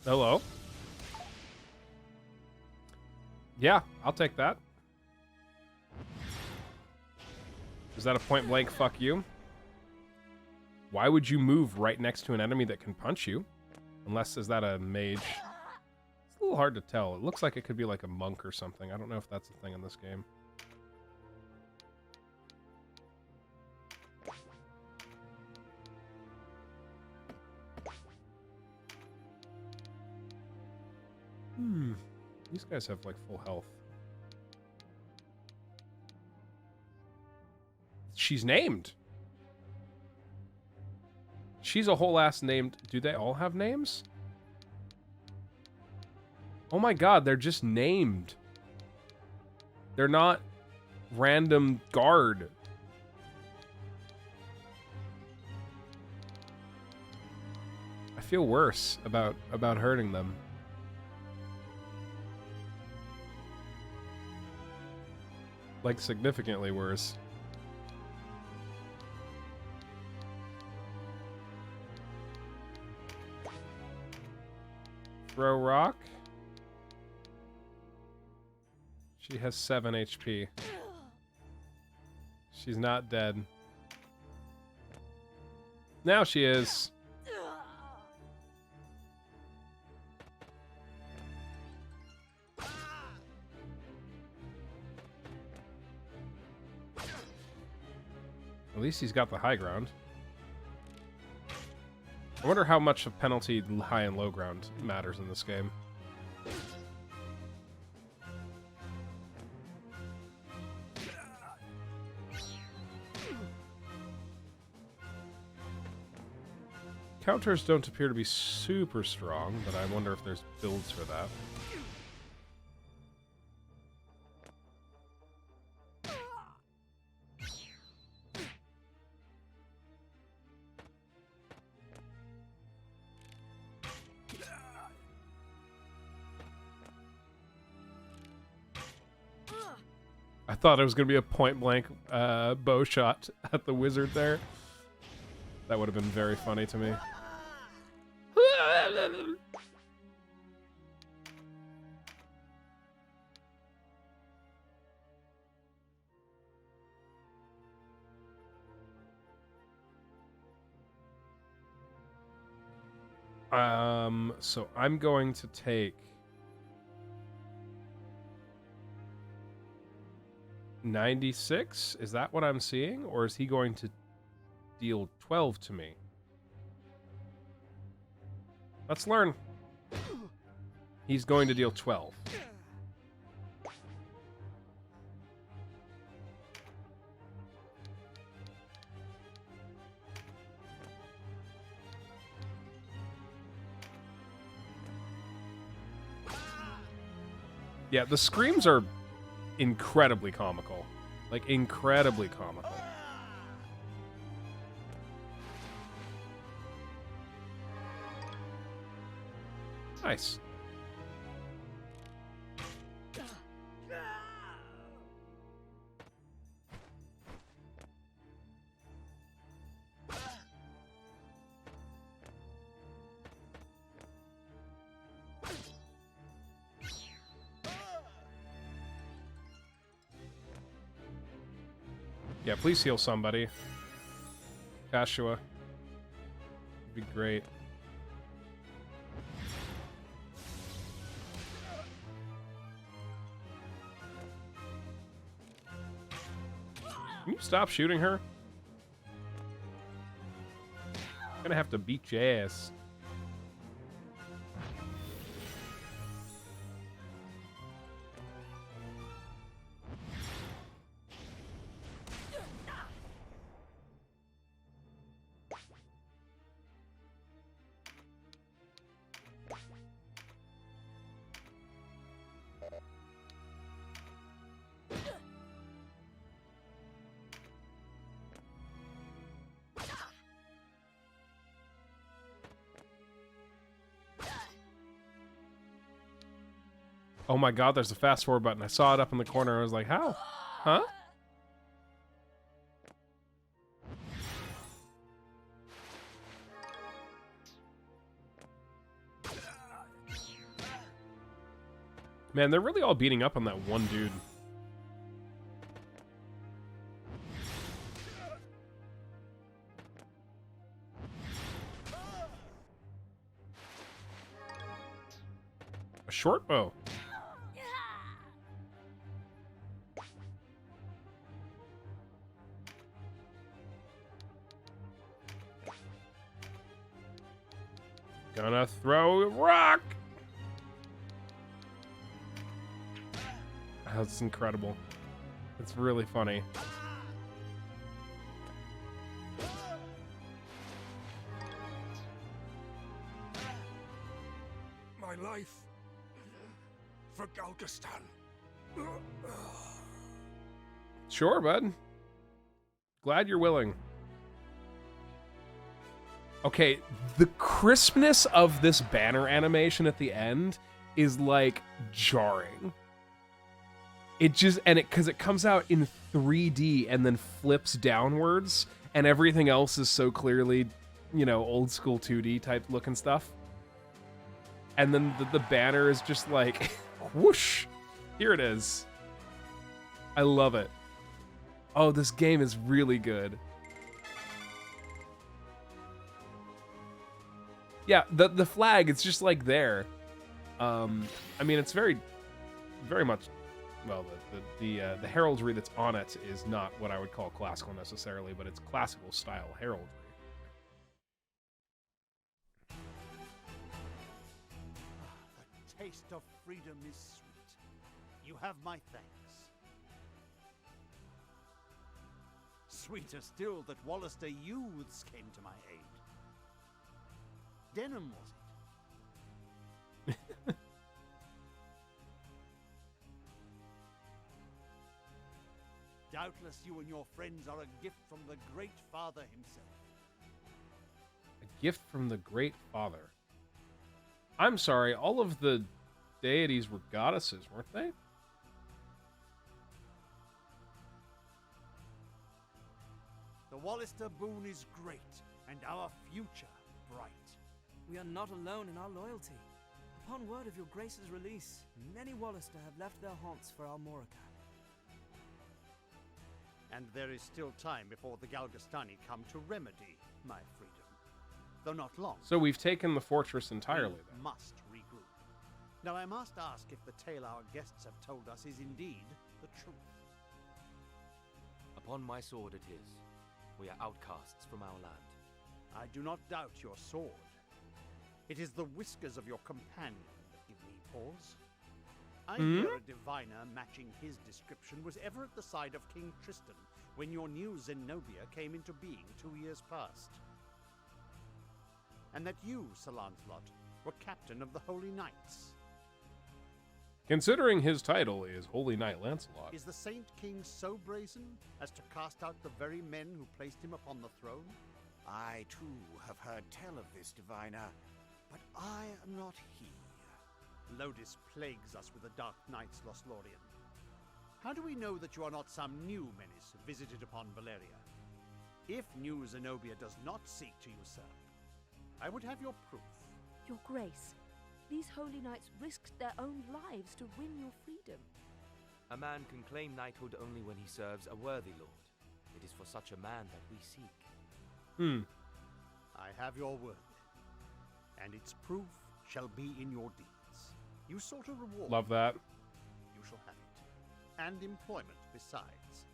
A: Hello. Yeah, I'll take that. Is that a point blank fuck you? Why would you move right next to an enemy that can punch you? Unless, is that a mage? It's a little hard to tell. It looks like it could be like a monk or something. I don't know if that's a thing in this game. These guys have like full health. She's named. She's a whole ass named. Do they all have names? Oh my god, they're just named. They're not random guard. I feel worse about hurting them. Like, significantly worse. Throw rock. She has 7 HP. She's not dead. Now she is. At least he's got the high ground. I wonder how much of penalty high and low ground matters in this game. Counters don't appear to be super strong, but I wonder if there's builds for that. I thought it was going to be a point-blank bow shot at the wizard there. That would have been very funny to me. So I'm going to take 96? Is that what I'm seeing? Or is he going to deal 12 to me? Let's learn. He's going to deal 12. Yeah, the screams are incredibly comical. Like, incredibly comical. Nice. Yeah, please heal somebody. Joshua. Would be great. Can you stop shooting her? I'm gonna have to beat your ass. Oh my god, there's a fast forward button. I saw it up in the corner. I was like, how? Huh? Man, they're really all beating up on that one dude. A short bow. Gonna throw a rock. That's incredible. It's really funny.
J: My life for Galgastan.
A: Sure, bud. Glad you're willing. Okay, the crispness of this banner animation at the end is like jarring. It just, and because it comes out in 3D and then flips downwards, and everything else is so clearly, you know, old school 2D type looking stuff. And then the banner is just like, whoosh, here it is. I love it. Oh, this game is really good. Yeah, the flag, it's just like there. I mean, it's very much, well, the heraldry that's on it is not what I would call classical necessarily, but it's classical style heraldry.
G: The taste of freedom is sweet. You have my thanks. Sweeter still that Wallister youths came to my aid. Denham, was it? Doubtless you and your friends are a gift from the Great Father himself.
A: A gift from the Great Father. I'm sorry, all of the deities were goddesses, weren't they?
G: The Wallister boon is great, and our future bright.
C: We are not alone in our loyalty. Upon word of your grace's release, many Wallister have left their haunts for Almorica.
G: And there is still time before the Galgastani come to remedy my freedom. Though not long.
A: So we've taken the fortress entirely
G: We
A: then.
G: must regroup. Now I must ask if the tale our guests have told us is indeed the truth.
E: Upon my sword it is. We are outcasts from our land.
G: I do not doubt your sword. It is the whiskers of your companion that give me pause. I hear a diviner matching his description was ever at the side of King Tristan when your new Zenobia came into being 2 years past. And that you, Sir Lancelot, were captain of the Holy Knights.
A: Considering his title is Holy Knight Lancelot.
G: Is the Saint King so brazen as to cast out the very men who placed him upon the throne? I too have heard tell of this diviner, but I am not he. Lodis plagues us with the Dark Knights, Lothlorien. How do we know that you are not some new menace visited upon Valeria? If new Zenobia does not seek to usurp, I would have your proof.
D: Your Grace, these holy knights risked their own lives to win your freedom.
E: A man can claim knighthood only when he serves a worthy lord. It is for such a man that we seek.
G: I have your word, and its proof shall be in your deeds. You sought a reward.
A: Love that.
G: You shall have it. And employment besides.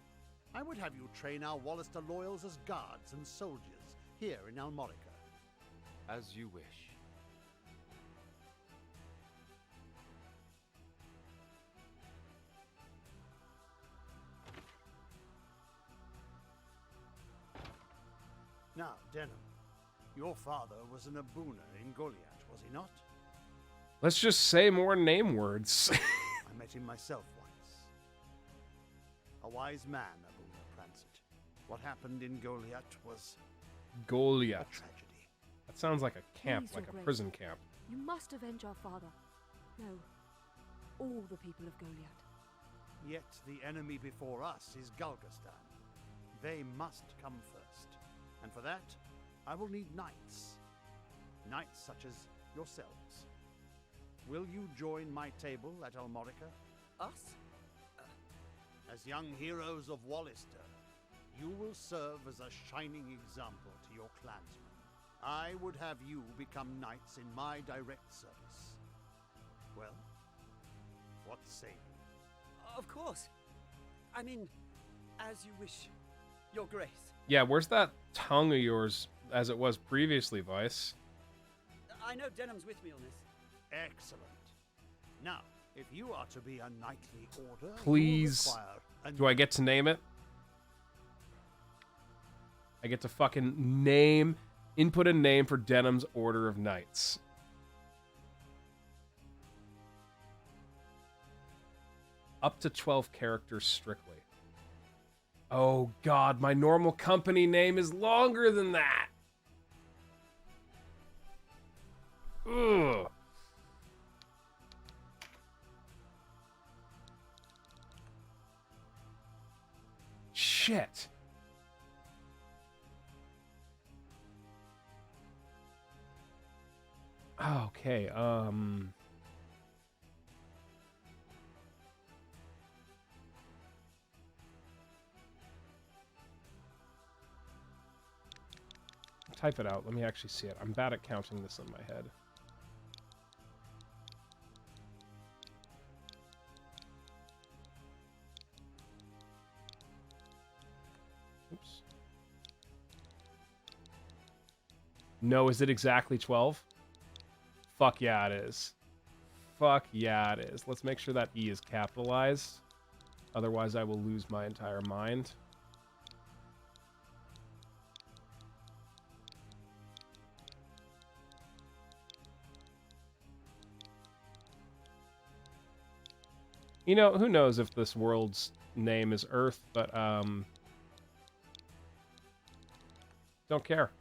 G: I would have you train our Wallister loyals as guards and soldiers here in Almorica.
E: As you wish.
G: Now, Denham, your father was an Abuna in Goliath, was he not?
A: Let's just say more name words.
G: I met him myself once. A wise man, Abuna Prancet. What happened in Goliath was a
A: Goliath.
G: tragedy.
A: That sounds like a camp,
D: Please,
A: like
D: Your
A: a
D: Grace.
A: prison camp.
D: You must avenge our father. No, all the people of Goliath.
G: Yet the enemy before us is Galgastan. They must come first. And for that, I will need knights. Knights such as yourselves. Will you join my table at Almorica?
B: Us?
G: As young heroes of Wallister, you will serve as a shining example to your clansmen. I would have you become knights in my direct service. Well, what say you?
B: Of course. I mean, as you wish, Your Grace.
A: Yeah, where's that tongue of yours as it was previously, Vice?
B: I know Denham's with me on this.
G: Excellent. Now, if you are to be a knightly order,
A: Please.
G: you require a
A: Do I get to name it? I get to fucking input a name for Denham's Order of Knights. Up to 12 characters strictly. Oh god, my normal company name is longer than that. Ugh. Shit. Okay, type it out. Let me actually see it. I'm bad at counting this in my head. Oops. No, is it exactly 12? Fuck yeah, it is. Fuck yeah, it is. Let's make sure that E is capitalized. Otherwise, I will lose my entire mind. You know, who knows if this world's name is Earth, but, don't care.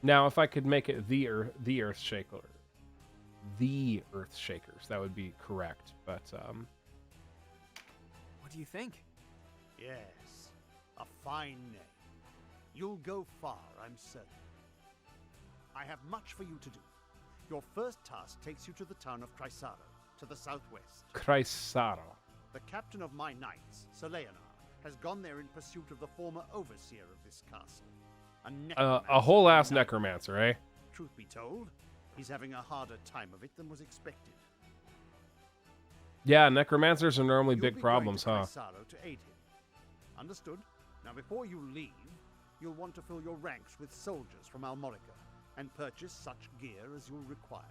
A: Now, if I could make it the Earth Shaker, the Earth Shakers, that would be correct. But
C: What do you think?
G: Yes, a fine name. You'll go far, I'm certain. I have much for you to do. Your first task takes you to the town of Chrysaro, to the southwest.
A: Chrysaro.
G: The captain of my knights, Seleanar, has gone there in pursuit of the former overseer of this castle.
A: A whole ass
G: knight.
A: necromancer, eh?
G: Truth be told, he's having a harder time of it than was expected.
A: Yeah, necromancers are normally
G: You'll
A: big
G: be
A: problems,
G: going
A: huh?
G: to Chrysaro to aid him. Understood? Now, before you leave, you'll want to fill your ranks with soldiers from Almorica and purchase such gear as you'll require.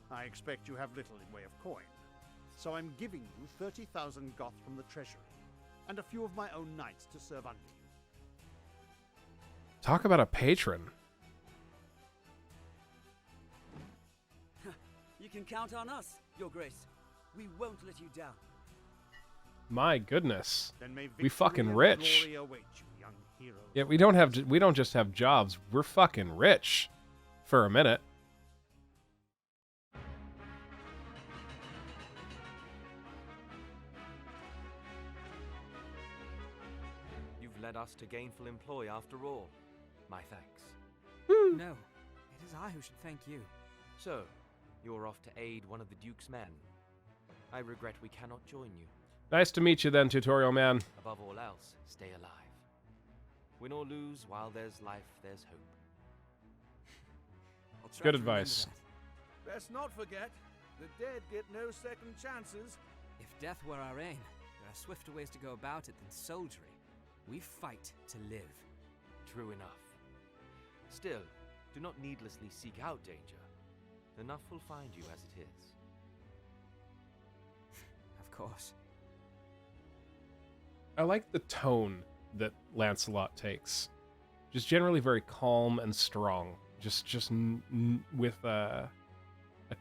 G: I expect you have little in way of coin, so I'm giving you 30,000 goth from the treasury and a few of my own knights to serve under you.
A: Talk about a patron.
B: You can count on us, Your Grace. We won't let you down.
A: My goodness.
G: Then may
A: We
G: victory
A: fucking
G: and
A: rich.
G: glory await you, young heroes.
A: Yeah, we don't just have jobs. We're fucking rich. For a minute.
E: You've led us to gainful employ after all. My thanks.
C: No, it is I who should thank you.
E: So, you're off to aid one of the Duke's men. I regret we cannot join you.
A: Nice to meet you then, tutorial man.
E: Above all else, stay alive. Win or lose, while there's life, there's hope.
C: I'll try
A: Good
C: to remember
A: advice.
C: that.
F: Best not forget, the dead get no second chances.
C: If death were our aim, there are swifter ways to go about it than soldiery. We fight to live.
E: True enough. Still, do not needlessly seek out danger. Enough will find you as it is.
C: Of course.
A: I like the tone that Lancelot takes. Just generally very calm and strong. Just with a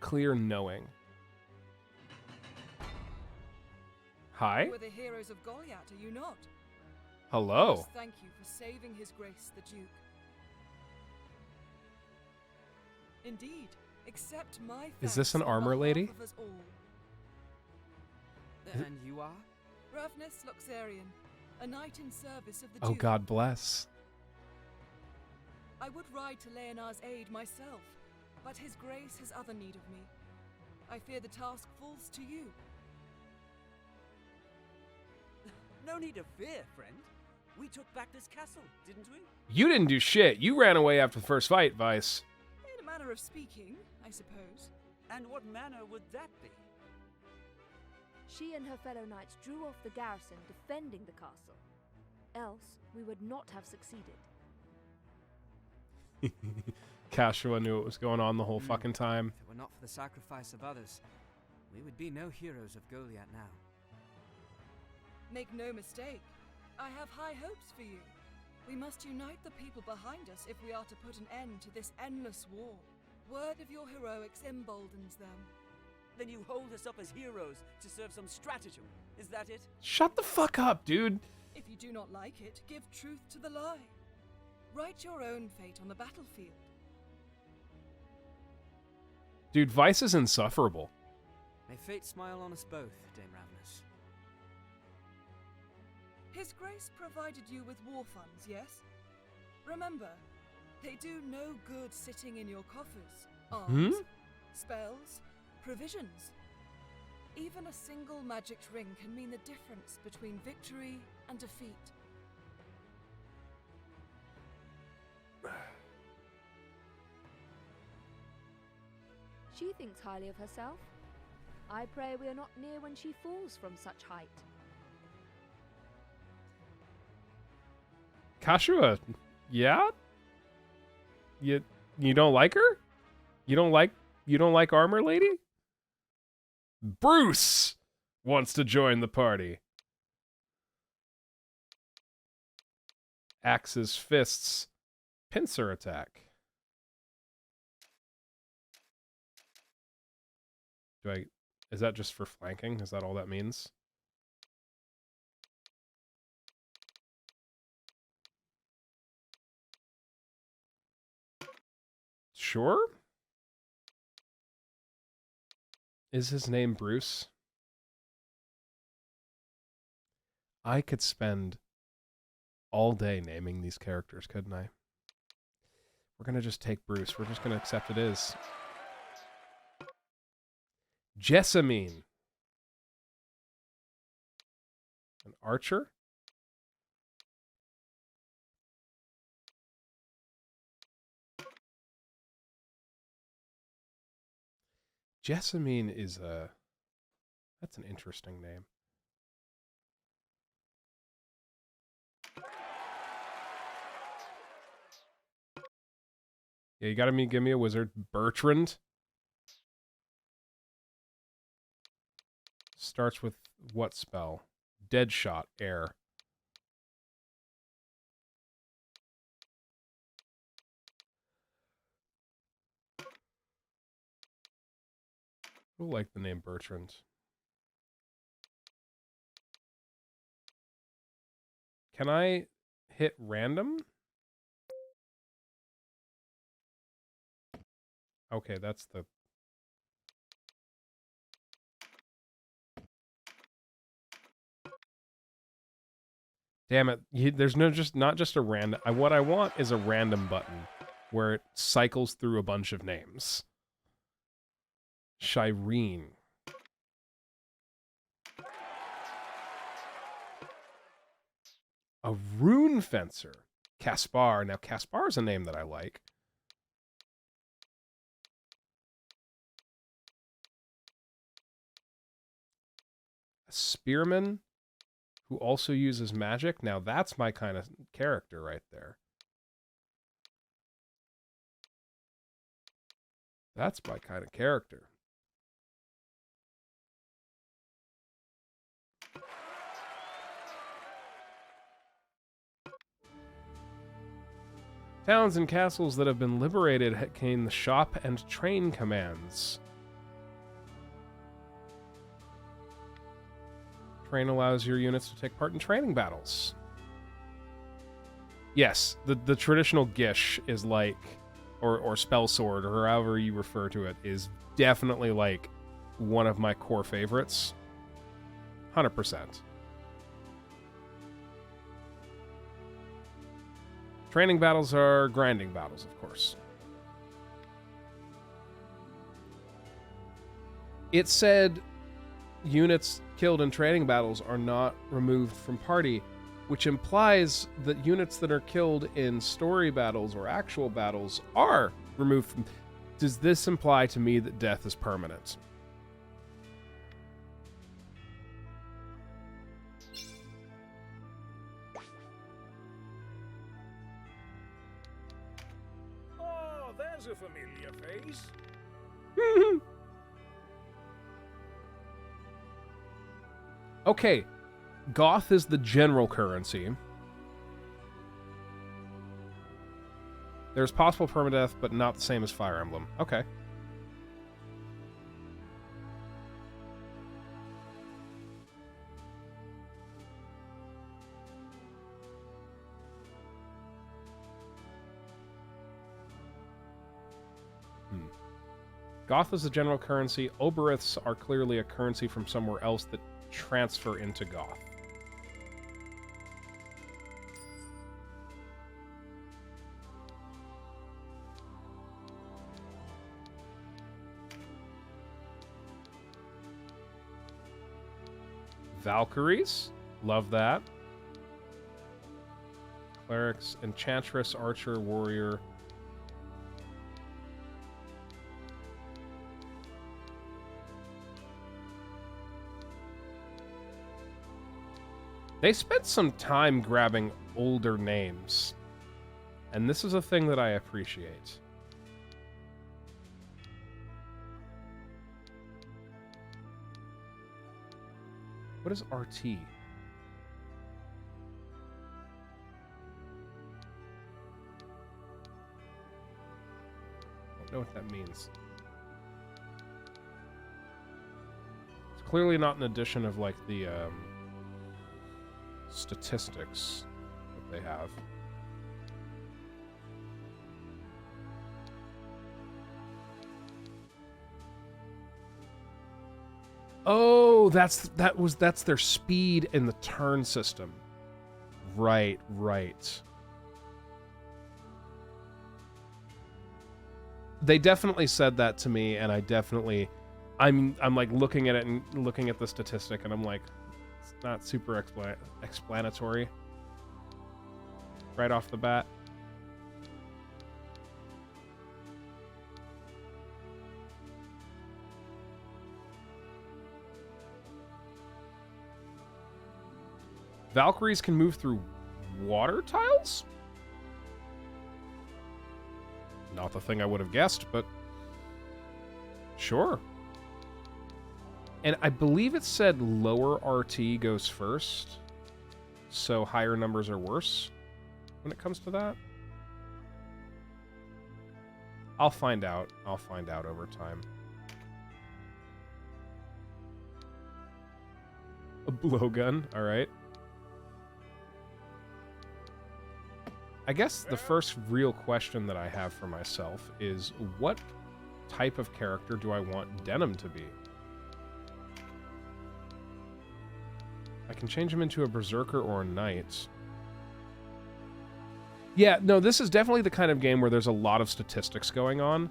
A: clear knowing. Hi?
K: You are the heroes of Goliath, are you not?
A: Hello.
K: Must thank you for saving His Grace the Duke. Indeed, accept my thanks
A: Is this an
K: on
A: armor
K: behalf
A: lady?
K: of us all.
C: And you are?
K: Ravnus Luxarian, a knight in service of the
A: Oh,
K: Duke.
A: God bless.
K: I would ride to Leonar's aid myself, but His Grace has other need of me. I fear the task falls to you.
B: No need of fear, friend. We took back this castle, didn't we?
A: You didn't do shit. You ran away after the first fight, Vice.
K: In a manner of speaking, I suppose.
B: And what manner would that be?
D: She and her fellow knights drew off the garrison defending the castle. Else, we would not have succeeded.
A: Cashua knew what was going on the whole fucking time.
C: If it were not for the sacrifice of others, we would be no heroes of Goliath now.
K: Make no mistake, I have high hopes for you. We must unite the people behind us if we are to put an end to this endless war. Word of your heroics emboldens them.
B: Then you hold us up as heroes to serve some stratagem. Is that it?
A: Shut the fuck up, dude.
K: If you do not like it, give truth to the lie. Write your own fate on the battlefield.
A: Dude, Vice is insufferable.
C: May fate smile on us both, Dame Ravnus.
K: His Grace provided you with war funds, yes? Remember, they do no good sitting in your coffers. Arms, spells, provisions. Even a single magic ring can mean the difference between victory and defeat.
D: She thinks highly of herself. I pray we are not near when she falls from such height.
A: Cashua, yeah? You don't like her? You don't like Armor Lady? Bruce wants to join the party. Axes, fists, pincer attack. Is that just for flanking? Is that all that means? Sure? Is his name Bruce? I could spend all day naming these characters, couldn't I? We're gonna just take Bruce. We're just gonna accept it is. Jessamine. An archer? Jessamine is a... That's an interesting name. Yeah, you gotta give me a wizard. Bertrand. Starts with what spell? Deadshot, air. I like the name Bertrand. Can I hit random? Okay, that's the... Damn it. There's not just a random... What I want is a random button. where it cycles through a bunch of names. Shireen. A rune fencer. Caspar. Now, Caspar is a name that I like. A spearman who also uses magic. Now, that's my kind of character right there. That's my kind of character. Towns and castles that have been liberated gain the shop and train commands. Train allows your units to take part in training battles. Yes, the traditional Gish is like, or spell sword, or however you refer to it, is definitely like one of my core favorites. 100%. Training battles are grinding battles, of course. It said units killed in training battles are not removed from party, which implies that units that are killed in story battles or actual battles are removed from... Does this imply to me that death is permanent?
I: Oh, there's a familiar face.
A: Okay, Goth is the general currency. There's possible permadeath, but not the same as Fire Emblem. Okay. Goth is the general currency. Oberiths are clearly a currency from somewhere else that transfer into Goth. Valkyries, love that. Clerics, Enchantress, Archer, Warrior. They spent some time grabbing older names, and this is a thing that I appreciate. What is RT? I don't know what that means. It's clearly not an addition of like the statistics that they have. Oh, that's their speed in the turn system. Right. They definitely said that to me, and I'm like looking at it and looking at the statistic, and I'm like, it's not super explanatory right off the bat. Valkyries can move through water tiles? Not the thing I would have guessed, but sure. And I believe it said lower RT goes first, so higher numbers are worse when it comes to that. I'll find out. I'll find out over time. A blowgun, all right. I guess the first real question that I have for myself is, what type of character do I want Denim to be? I can change him into a berserker or a knight. Yeah, no, this is definitely the kind of game where there's a lot of statistics going on.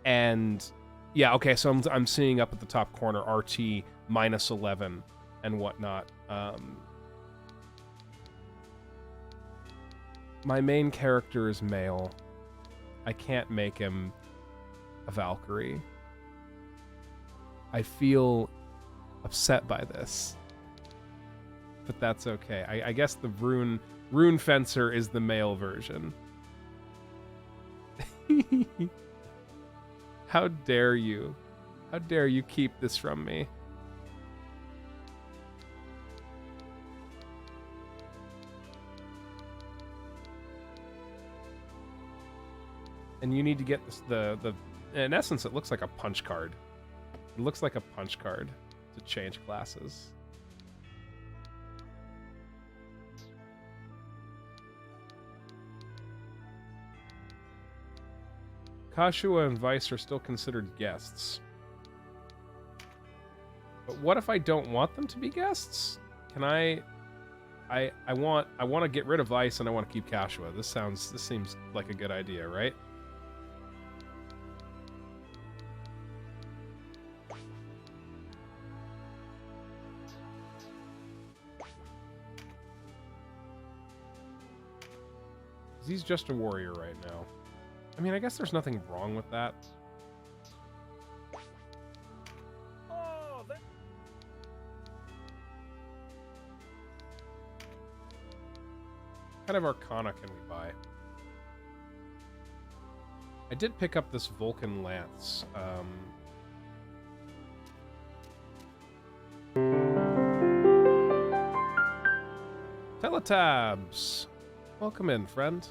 A: And yeah, okay, so I'm seeing up at the top corner RT -11 and whatnot. My main character is male. I can't make him a Valkyrie. I feel upset by this. But that's okay. I guess the Rune Fencer is the male version. How dare you? How dare you keep this from me? And you need to get this, the in essence, it looks like a punch card. It looks like a punch card to change classes. Kashua and Vice are still considered guests. But what if I don't want them to be guests? Can I want to get rid of Vice and I want to keep Kashua. This seems like a good idea, right? He's just a warrior right now. I mean, I guess there's nothing wrong with that.
I: Oh,
A: What kind of Arcana can we buy? I did pick up this Vulcan Lance. Teletabs! Welcome in, friend.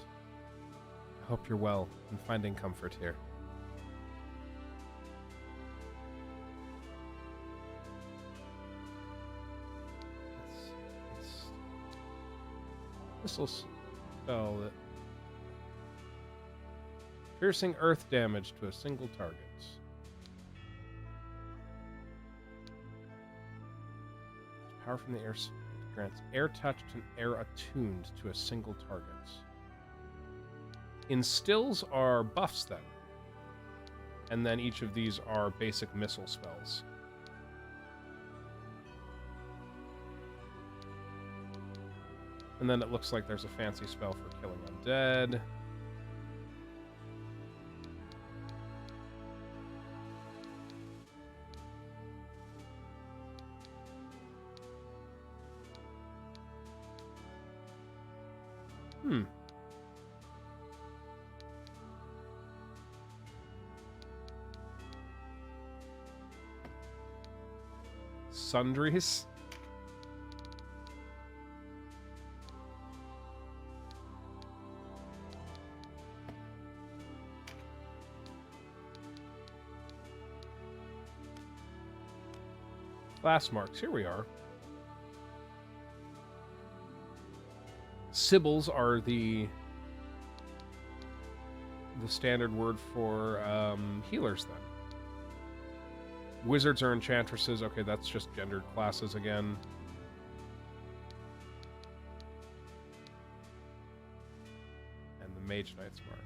A: I hope you're well and finding comfort here. This will spell it. Piercing earth damage to a single target. Power from the air grants air touched and air attuned to a single target. Instills are buffs then. And then each of these are basic missile spells. And then it looks like there's a fancy spell for killing undead. Sundries. Class marks, here we are. Sybils are the standard word for healers then. Wizards are enchantresses. Okay, that's just gendered classes again. And the Mage Knight's mark.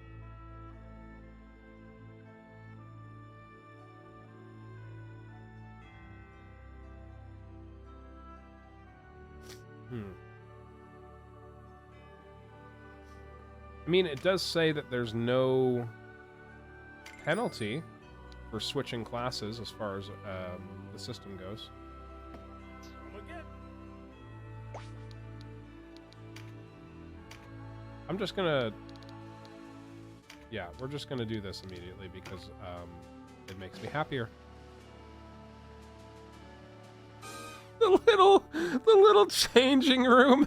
A: I mean, it does say that there's no penalty for switching classes as far as the system goes. I'm just gonna... Yeah, we're just gonna do this immediately because it makes me happier. The little changing room.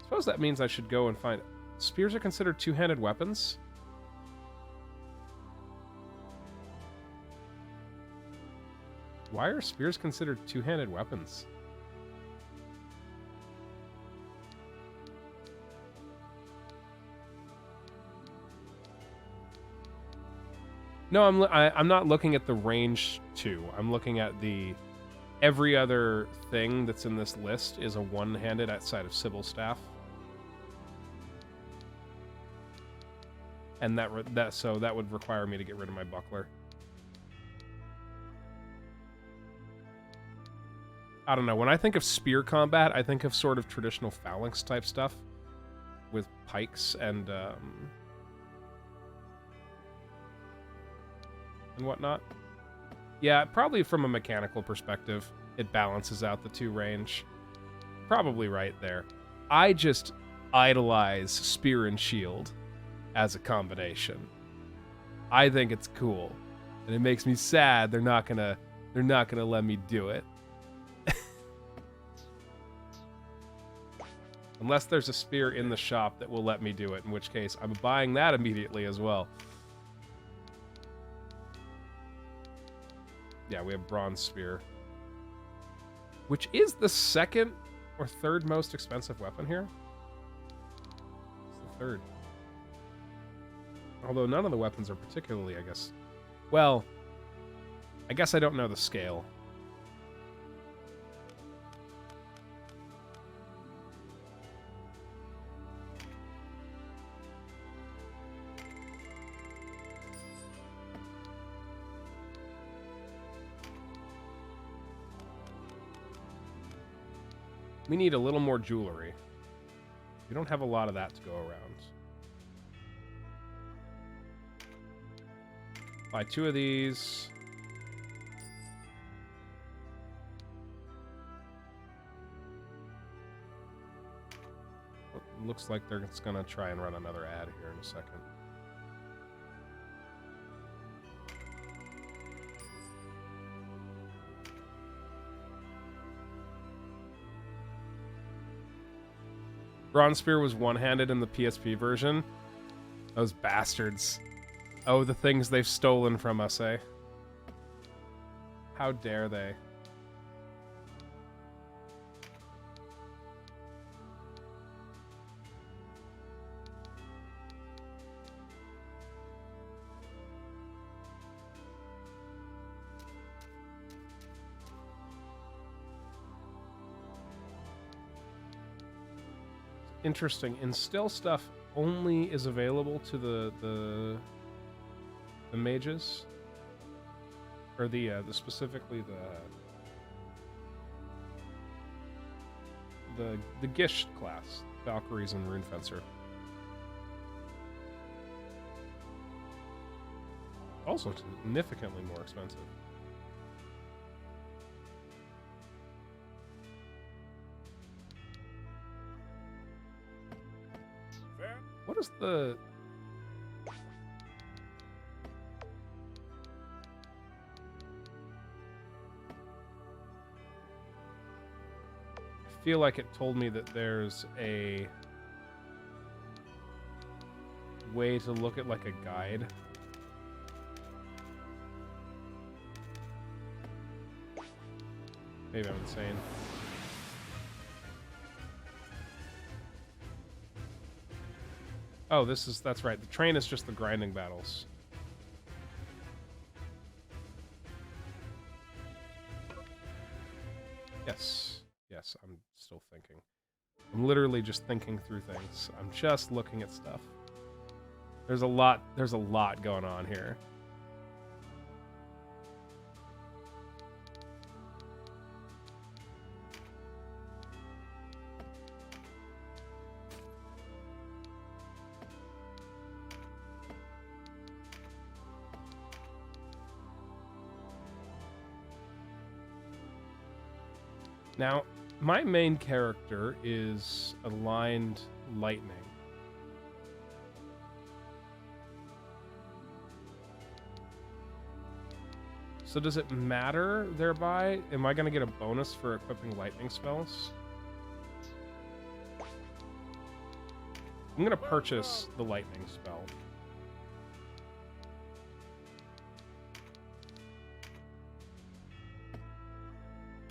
A: Suppose that means I should go and find... Spears are considered two-handed weapons? Why are spears considered two-handed weapons? No, I'm not looking at the range 2. I'm looking at the Every other thing that's in this list is a one-handed outside of Sybil's staff. And that would require me to get rid of my buckler. I don't know. When I think of spear combat, I think of sort of traditional phalanx type stuff with pikes and whatnot. Yeah, probably from a mechanical perspective, it balances out the two range. Probably right there. I just idolize spear and shield as a combination. I think it's cool, and it makes me sad they're not gonna let me do it. Unless there's a spear in the shop that will let me do it, in which case I'm buying that immediately as well. Yeah, we have bronze spear, which is the second or third most expensive weapon here. It's the third. Although none of the weapons are particularly, I guess... Well, I guess I don't know the scale. We need a little more jewelry. We don't have a lot of that to go around. Buy 2 of these. Looks like they're just gonna try and run another ad here in a second. Bronze Spear was one-handed in the PSP version. Those bastards. Oh, the things they've stolen from us, eh? How dare they? Interesting. Instill stuff only is available to the mages, or the specifically the Gish class, Valkyries and Runefencer. Also significantly more expensive. What is the... I feel like it told me that there's a way to look at like a guide. Maybe I'm insane. Oh, that's right. The train is just the grinding battles. Yes. Yes, I'm still thinking. I'm literally just thinking through things. I'm just looking at stuff. There's a lot going on here. Now, my main character is aligned lightning. So does it matter thereby? Am I going to get a bonus for equipping lightning spells? I'm going to purchase the lightning spell.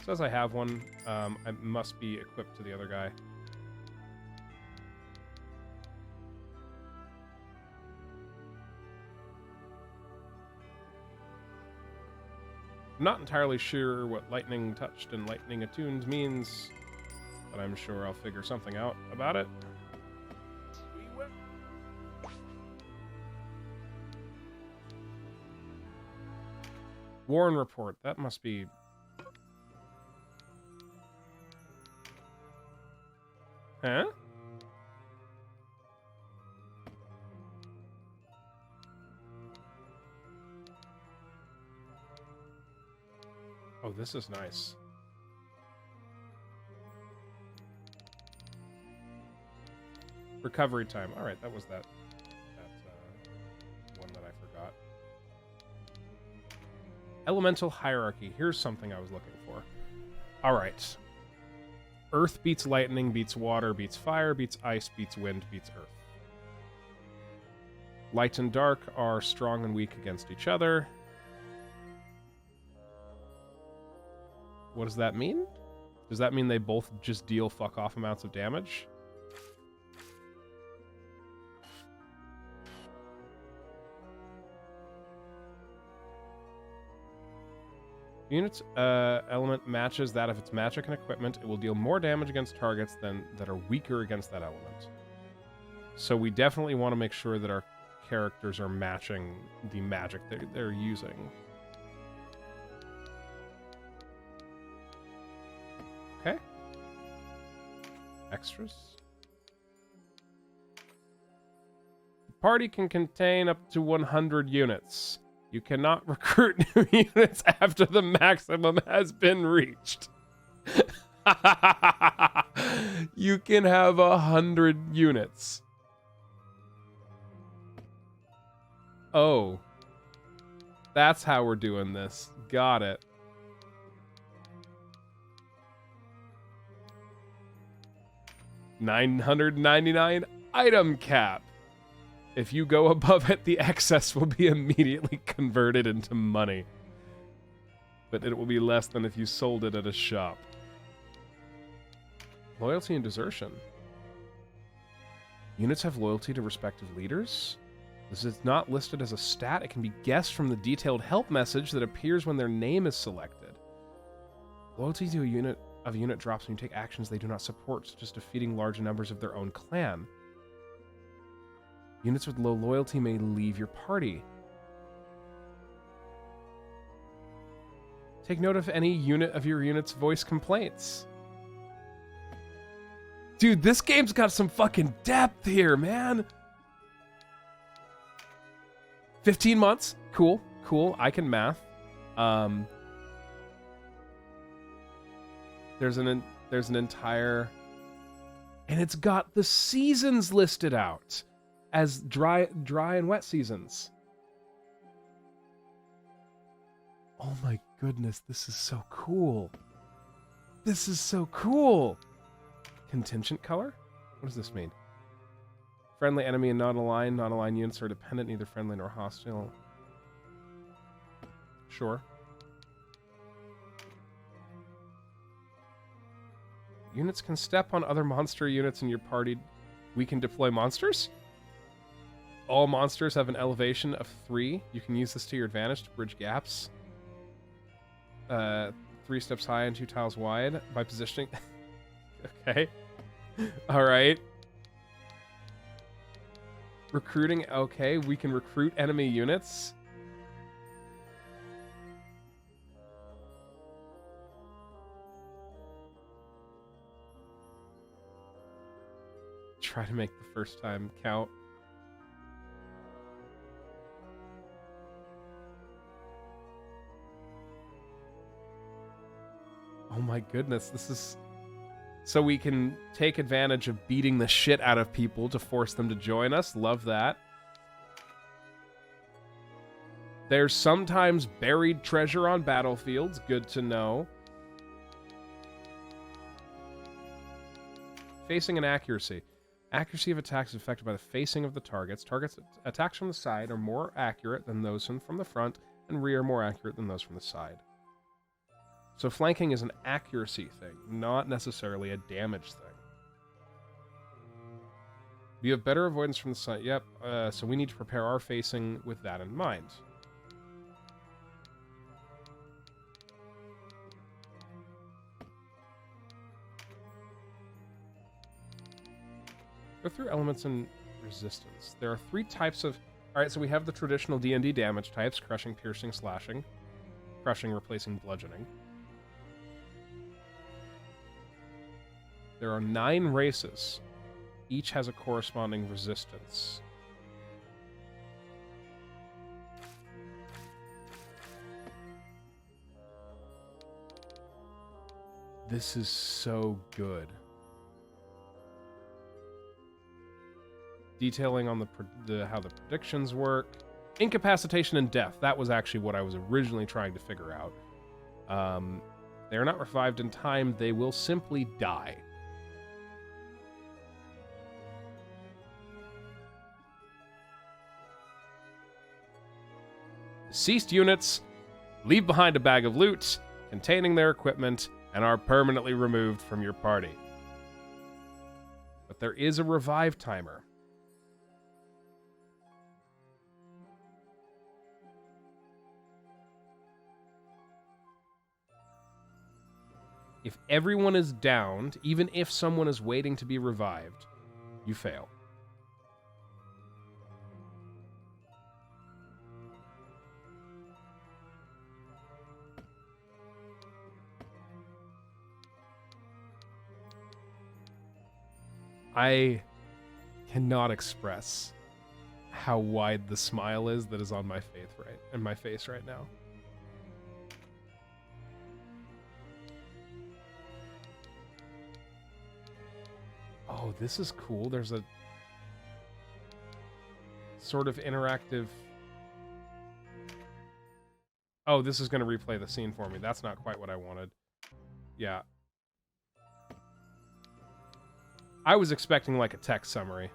A: Says I have one. I must be equipped to the other guy. I'm not entirely sure what lightning touched and lightning attuned means, but I'm sure I'll figure something out about it. Warren report. That must be... Huh? Oh, this is nice. Recovery time. All right, that was that one that I forgot. Elemental hierarchy. Here's something I was looking for. All right. Earth beats lightning, beats water, beats fire, beats ice, beats wind, beats earth. Light and dark are strong and weak against each other. What does that mean? Does that mean they both just deal fuck-off amounts of damage? Unit's element matches that of its magic and equipment. It will deal more damage against targets that are weaker against that element. So we definitely want to make sure that our characters are matching the magic they're using. Okay. Extras. The party can contain up to 100 units. You cannot recruit new units after the maximum has been reached. You can have 100 units. Oh. That's how we're doing this. Got it. $999 item cap. If you go above it, the excess will be immediately converted into money. But it will be less than if you sold it at a shop. Loyalty and desertion. Units have loyalty to respective leaders. This is not listed as a stat. It can be guessed from the detailed help message that appears when their name is selected. Loyalty to a unit drops when you take actions they do not support, such as defeating large numbers of their own clan. Units with low loyalty may leave your party. Take note of any unit of your unit's voice complaints. Dude, this game's got some fucking depth here, man. 15 months. Cool. Cool. I can math. There's an entire... And it's got the seasons listed out as dry and wet seasons. Oh my goodness, this is so cool. This is so cool. Contingent color? What does this mean? Friendly, enemy, and non-aligned. Non-aligned units are dependent, neither friendly nor hostile. Sure. Units can step on other monster units in your party. We can deploy monsters? All monsters have an elevation of 3. You can use this to your advantage to bridge gaps. 3 steps high and 2 tiles wide by positioning. Okay. All right. Recruiting. Okay, we can recruit enemy units. Try to make the first time count. Oh my goodness, this is... So we can take advantage of beating the shit out of people to force them to join us. Love that. There's sometimes buried treasure on battlefields. Good to know. Facing and accuracy. Accuracy of attacks is affected by the facing of the targets. Attacks from the side are more accurate than those from the front, and rear are more accurate than those from the side. So flanking is an accuracy thing, not necessarily a damage thing. You have better avoidance from the side. Yep, so we need to prepare our facing with that in mind. Go through elements and resistance. There are 3 types of... Alright, so we have the traditional D&D damage types. Crushing, piercing, slashing. Crushing replacing bludgeoning. There are 9 races. Each has a corresponding resistance. This is so good. Detailing on how the predictions work. Incapacitation and death. That was actually what I was originally trying to figure out. They are not revived in time. They will simply die. Deceased units leave behind a bag of loot containing their equipment and are permanently removed from your party. But there is a revive timer. If everyone is downed, even if someone is waiting to be revived, you fail. I cannot express how wide the smile is that is on my face right now. Oh, this is cool. There's a sort of interactive... Oh, this is going to replay the scene for me. That's not quite what I wanted. Yeah. I was expecting like a text summary.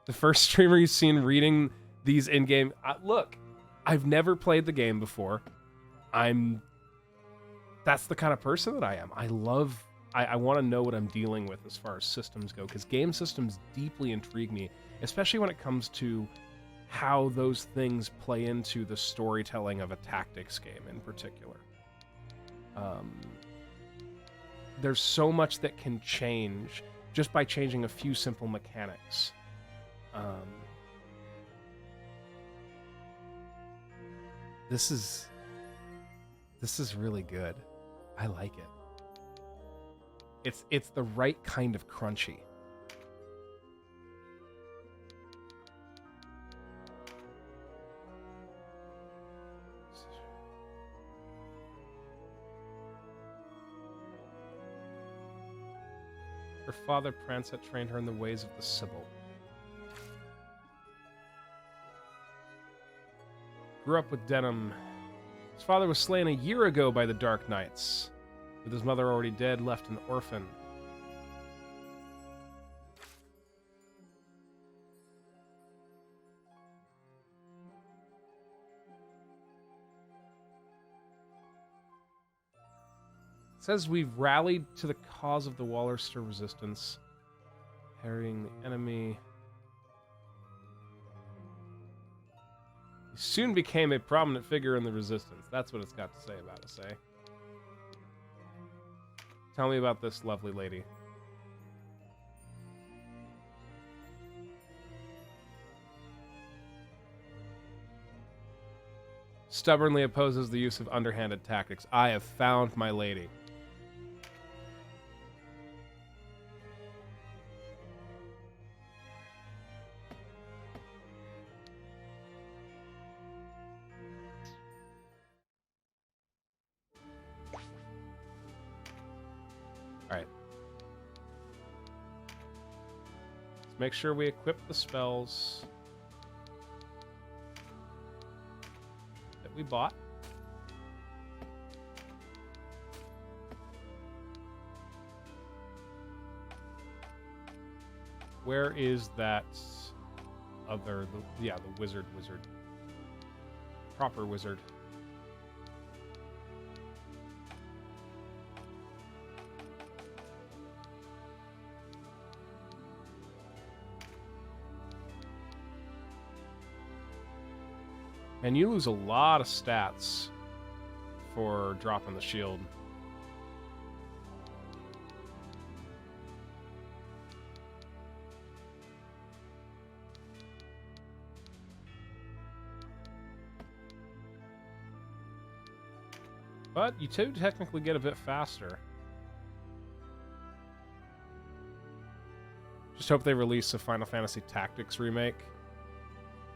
A: The first streamer you've seen reading these in-game... look, I've never played the game before. That's the kind of person that I am. I want to know what I'm dealing with as far as systems go, because game systems deeply intrigue me, especially when it comes to how those things play into the storytelling of a tactics game in particular. There's so much that can change just by changing a few simple mechanics. This is really good. I like it. It's the right kind of crunchy. Her father, Prancet, trained her in the ways of the Sibyl. Grew up with Denham. His father was slain a year ago by the Dark Knights. With his mother already dead, left an orphan. It says we've rallied to the cause of the Wallerster resistance, harrying the enemy. He soon became a prominent figure in the resistance. That's what it's got to say about us, eh? Tell me about this lovely lady. Stubbornly opposes the use of underhanded tactics. I have found my lady. Alright. Let's make sure we equip the spells that we bought. Where is that other... the wizard. Proper wizard. And you lose a lot of stats for dropping the shield. But you do technically get a bit faster. Just hope they release a Final Fantasy Tactics remake.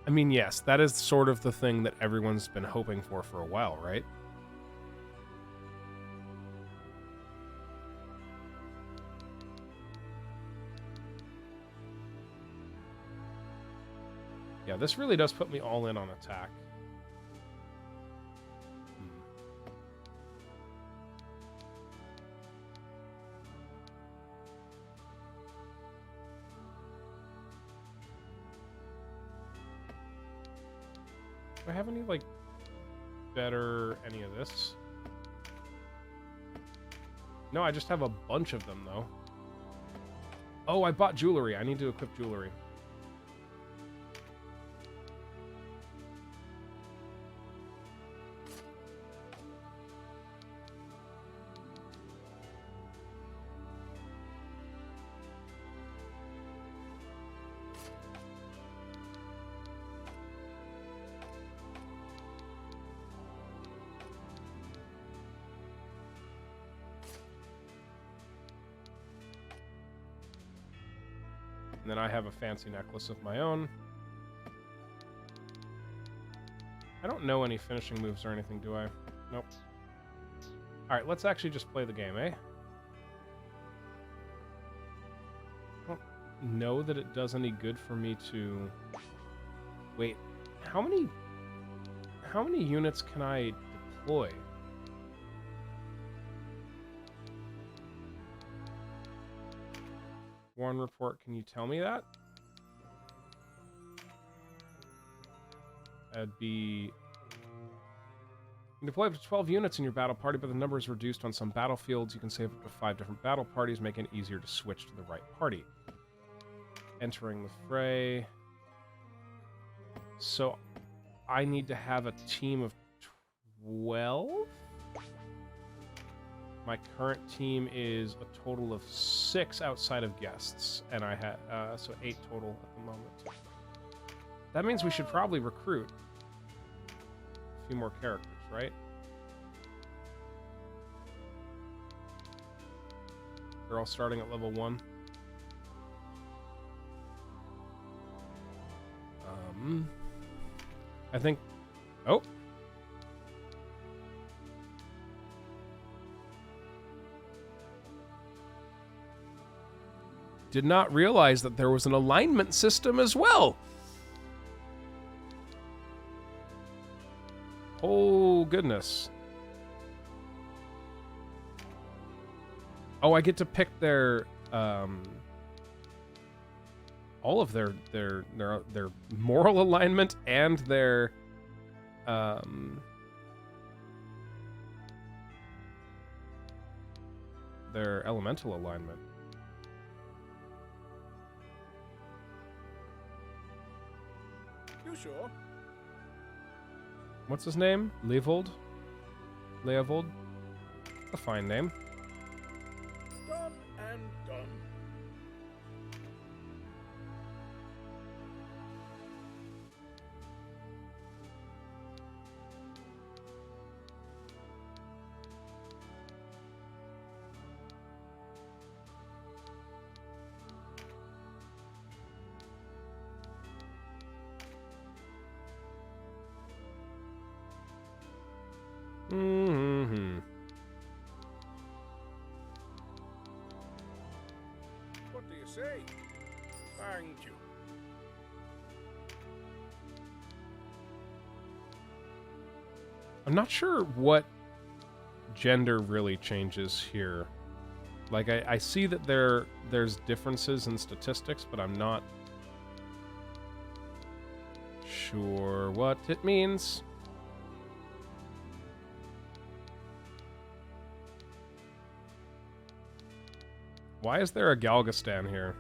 A: I mean, yes, that is sort of the thing that everyone's been hoping for a while, right? Yeah, this really does put me all in on attack. Do I have any, like, better any of this? No, I just have a bunch of them, though. Oh, I bought jewelry. I need to equip jewelry. And then I have a fancy necklace of my own. I don't know any finishing moves or anything, do I? Nope. Alright, let's actually just play the game, eh? I don't know that it does any good for me to... Wait, how many units can I deploy? Warren report, can you tell me that? That'd be... You can deploy up to 12 units in your battle party, but the number is reduced on some battlefields. You can save up to 5 different battle parties, making it easier to switch to the right party. Entering the fray. So, I need to have a team of 12? My current team is a total of 6 outside of guests, and I had so 8 total at the moment. That means we should probably recruit a few more characters, right? They're all starting at level 1. I think... Oh! Did not realize that there was an alignment system as well. Oh, goodness. Oh, I get to pick their, all of their moral alignment and their, their elemental alignment.
F: You sure?
A: What's his name? Leovold? Leovold? A fine name.
F: Done and done.
A: Mm-hmm.
F: What do you say? Thank you.
A: I'm not sure what gender really changes here. Like, I see that there's differences in statistics, but I'm not sure what it means. Why is there a Galgastan here?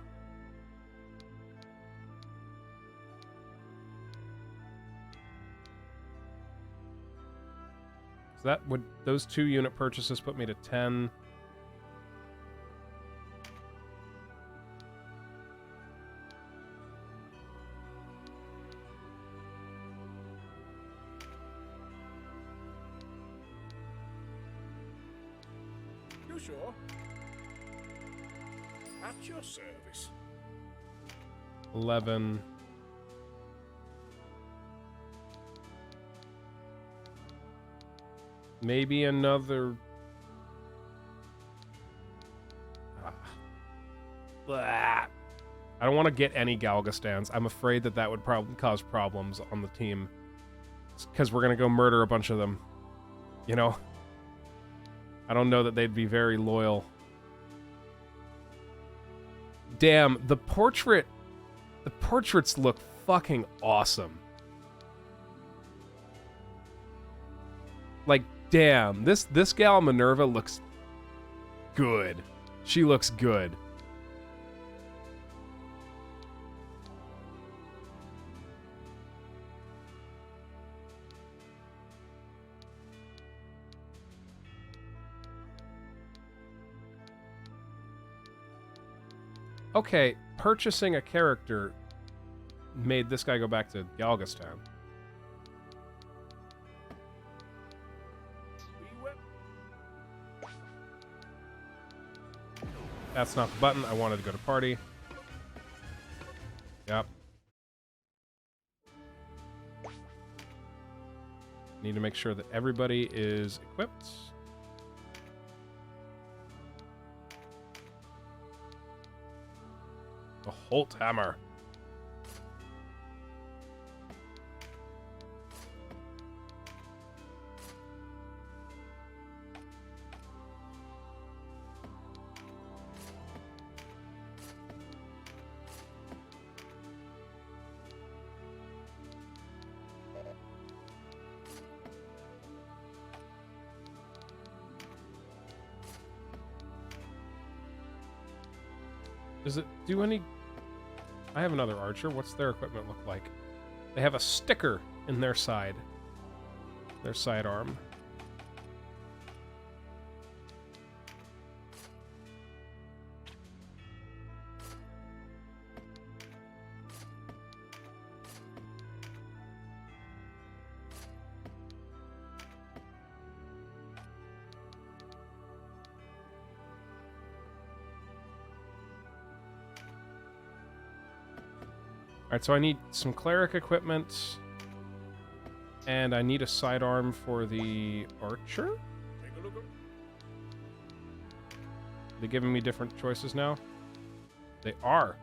A: So that would, those 2 unit purchases put me to 10.
J: sure. At your service.
A: 11. Maybe another... Blah. I don't want to get any Galgastans. I'm afraid that that would probably cause problems on the team. Because we're going to go murder a bunch of them. You know? I don't know that they'd be very loyal. Damn, the portraits look fucking awesome. Like, damn, this gal Minerva looks good. She looks good. Okay, purchasing a character made this guy go back to Galgastan. That's not the button. I wanted to go to party. Yep. Need to make sure that everybody is equipped. The Holt Hammer. Does it do any... I have another archer. What's their equipment look like? They have a sticker in their side. Their sidearm. Alright, so I need some cleric equipment. And I need a sidearm for the archer?
J: Take a look.
A: They giving me different choices now? They are.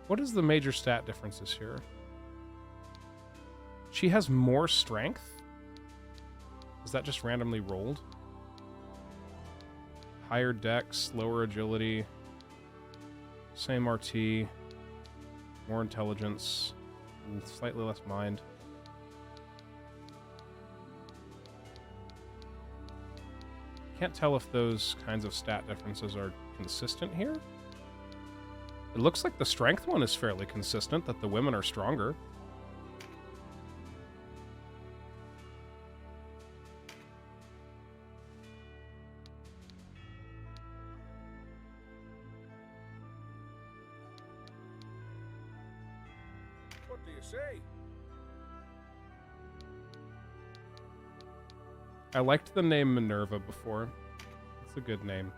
A: What is the major stat differences here? She has more strength? Is that just randomly rolled? Higher dex, lower agility, same RT, more intelligence, slightly less mind. Can't tell if those kinds of stat differences are consistent here. It looks like the strength one is fairly consistent, that the women are stronger.
J: What do you say?
A: I liked the name Minerva before. It's a good name.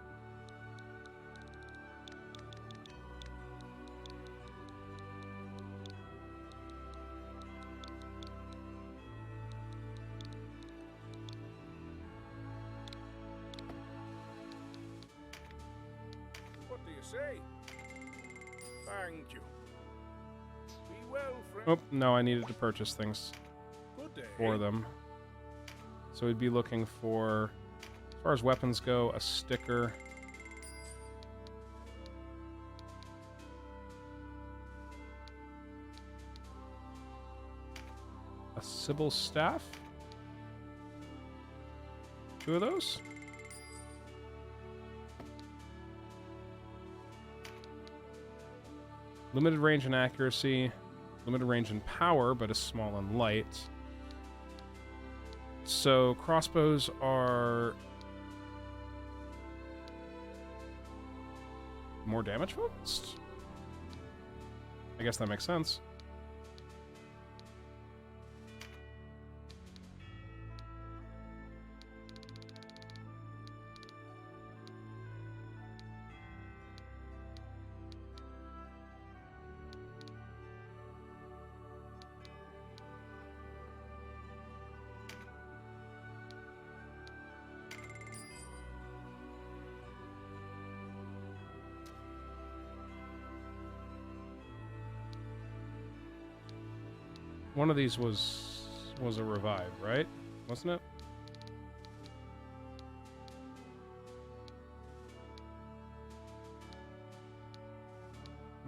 J: What do you say? Thank you. Be well, friend.
A: Oh, no, I needed to purchase things
J: Good day.
A: for them. So we'd be looking for, as far as weapons go, a sticker. A Sybil staff. 2 of those. Limited range and accuracy. Limited range and power, but is small and light. So crossbows are more damage focused? I guess that makes sense. One of these was a revive, right? Wasn't it?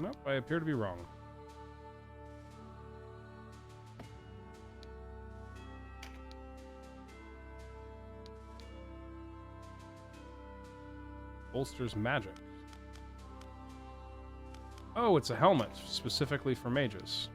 A: Nope, I appear to be wrong. Bolsters magic. Oh, it's a helmet, specifically for mages.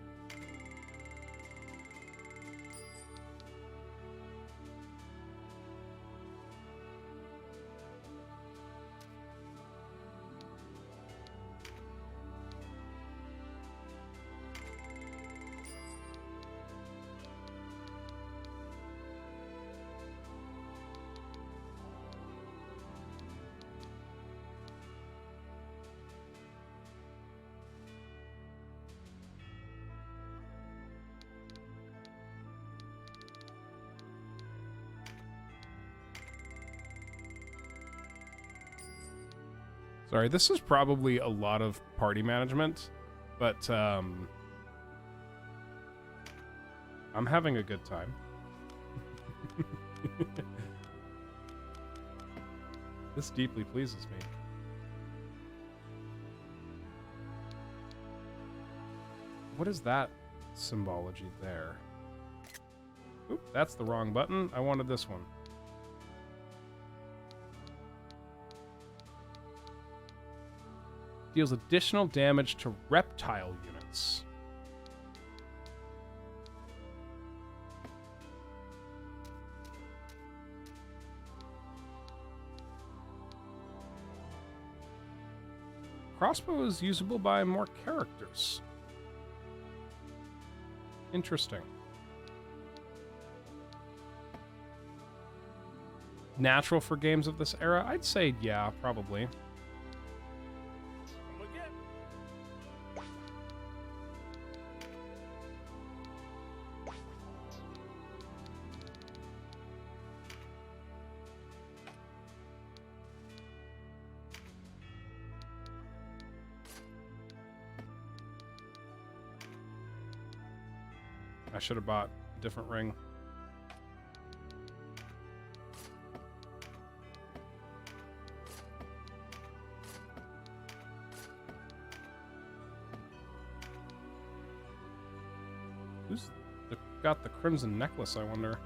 A: Sorry, this is probably a lot of party management, but I'm having a good time. This deeply pleases me. What is that symbology there? Oop, that's the wrong button. I wanted this one. Deals additional damage to reptile units. Crossbow is usable by more characters. Interesting. Natural for games of this era? I'd say yeah, probably. I should have bought a different ring. Who's got the crimson necklace, I wonder?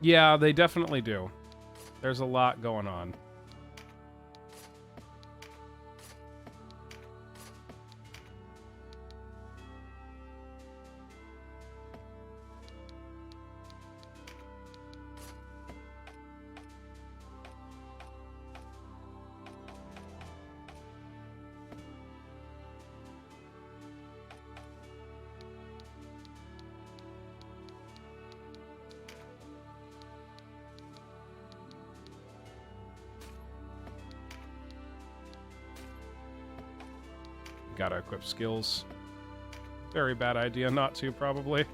A: Yeah, they definitely do. There's a lot going on. Gotta equip skills. Very bad idea not to, probably.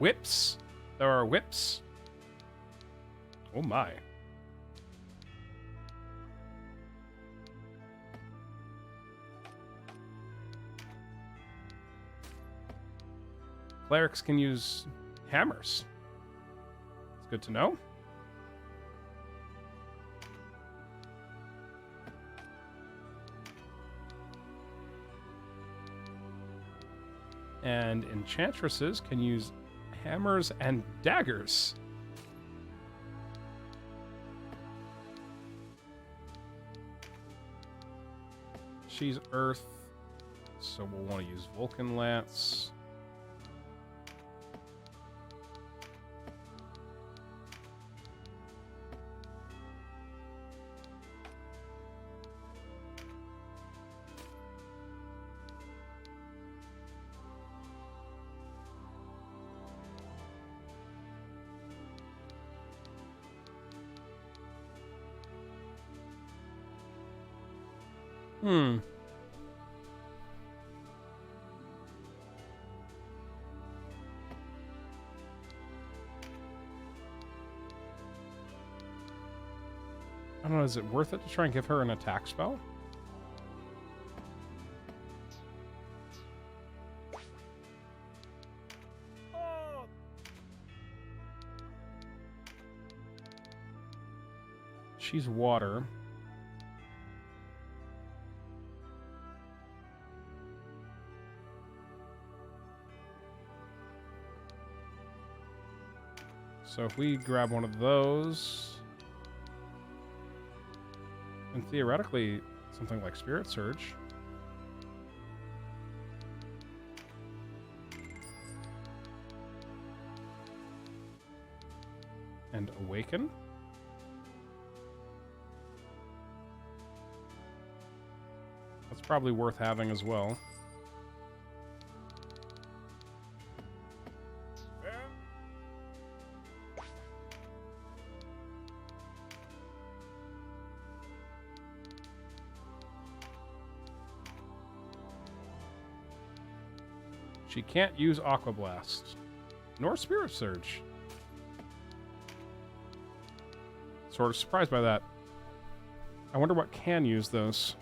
A: Whips? There are whips? Oh my. Clerics can use hammers. It's good to know. And enchantresses can use hammers and daggers. She's earth, So we'll want to use Vulcan Lance. Hmm. I don't know, is it worth it to try and give her an attack spell? She's water. So if we grab one of those, and theoretically something like Spirit Surge, and Awaken, that's probably worth having as well. She can't use Aqua Blast, nor Spirit Surge. Sort of surprised by that. I wonder what can use those.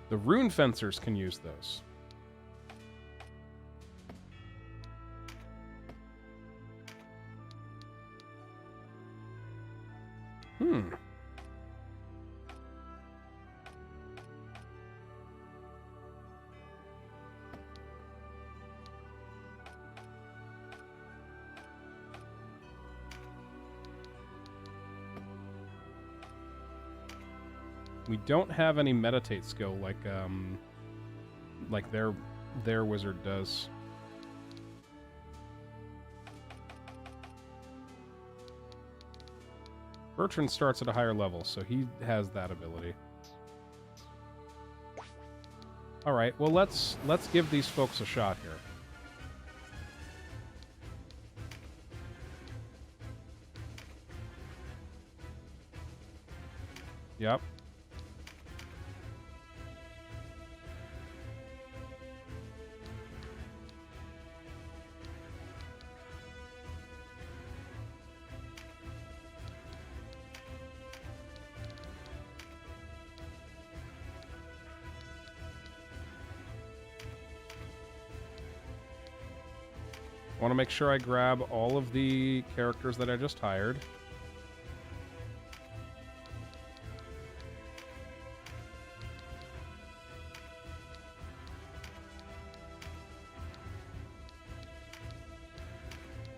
A: The Rune Fencers can use those. We don't have any meditate skill like their wizard does. Bertrand starts at a higher level, so he has that ability. All right, well let's give these folks a shot here. Yep. I want to make sure I grab all of the characters that I just hired.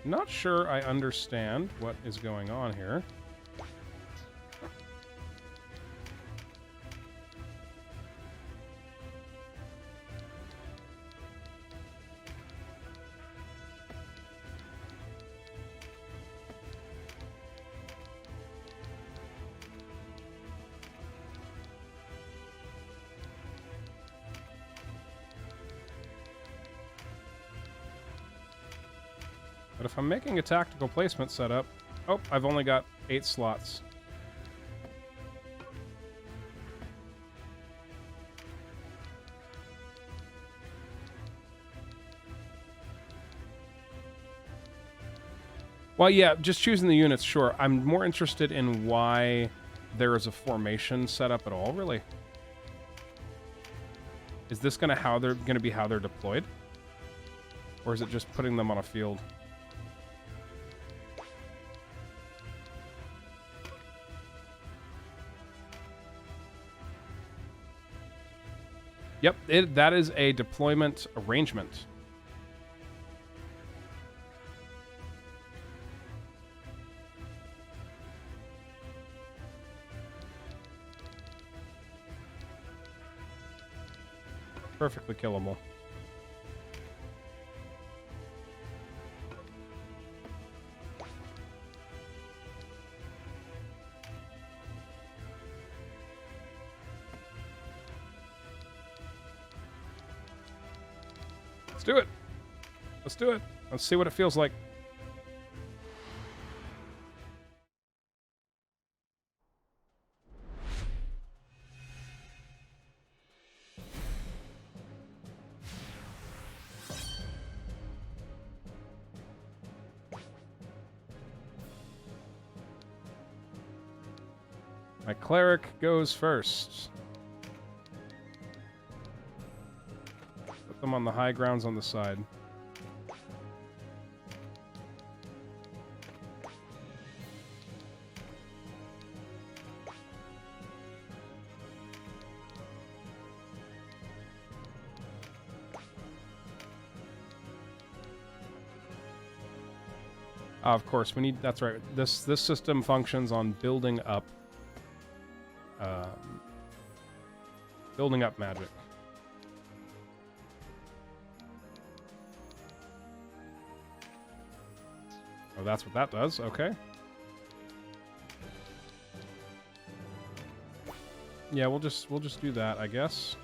A: Not sure I understand what is going on here. But if I'm making a tactical placement setup... Oh, I've only got 8 slots. Well, yeah, just choosing the units, sure. I'm more interested in why there is a formation set up at all, really. Is this gonna be how they're deployed? Or is it just putting them on a field? Yep, that is a deployment arrangement. Perfectly killable. Let's do it. Let's do it. Let's see what it feels like. My cleric goes first. Put them on the high grounds on the side. Of course, we need. That's right. This system functions on building up magic. Oh, that's what that does. Okay. Yeah, we'll just do that, I guess.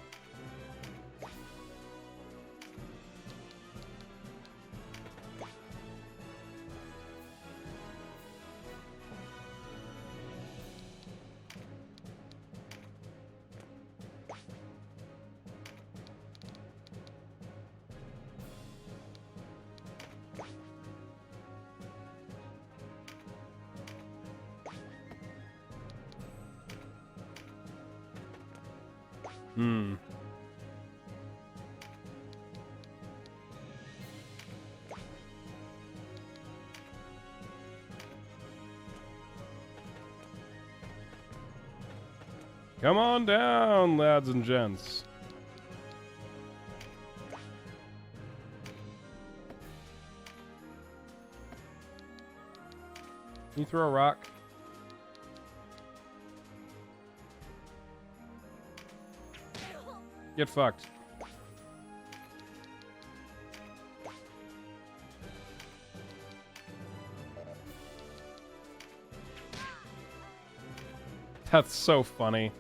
A: Come on down, lads and gents. Can you throw a rock? Get fucked. That's so funny.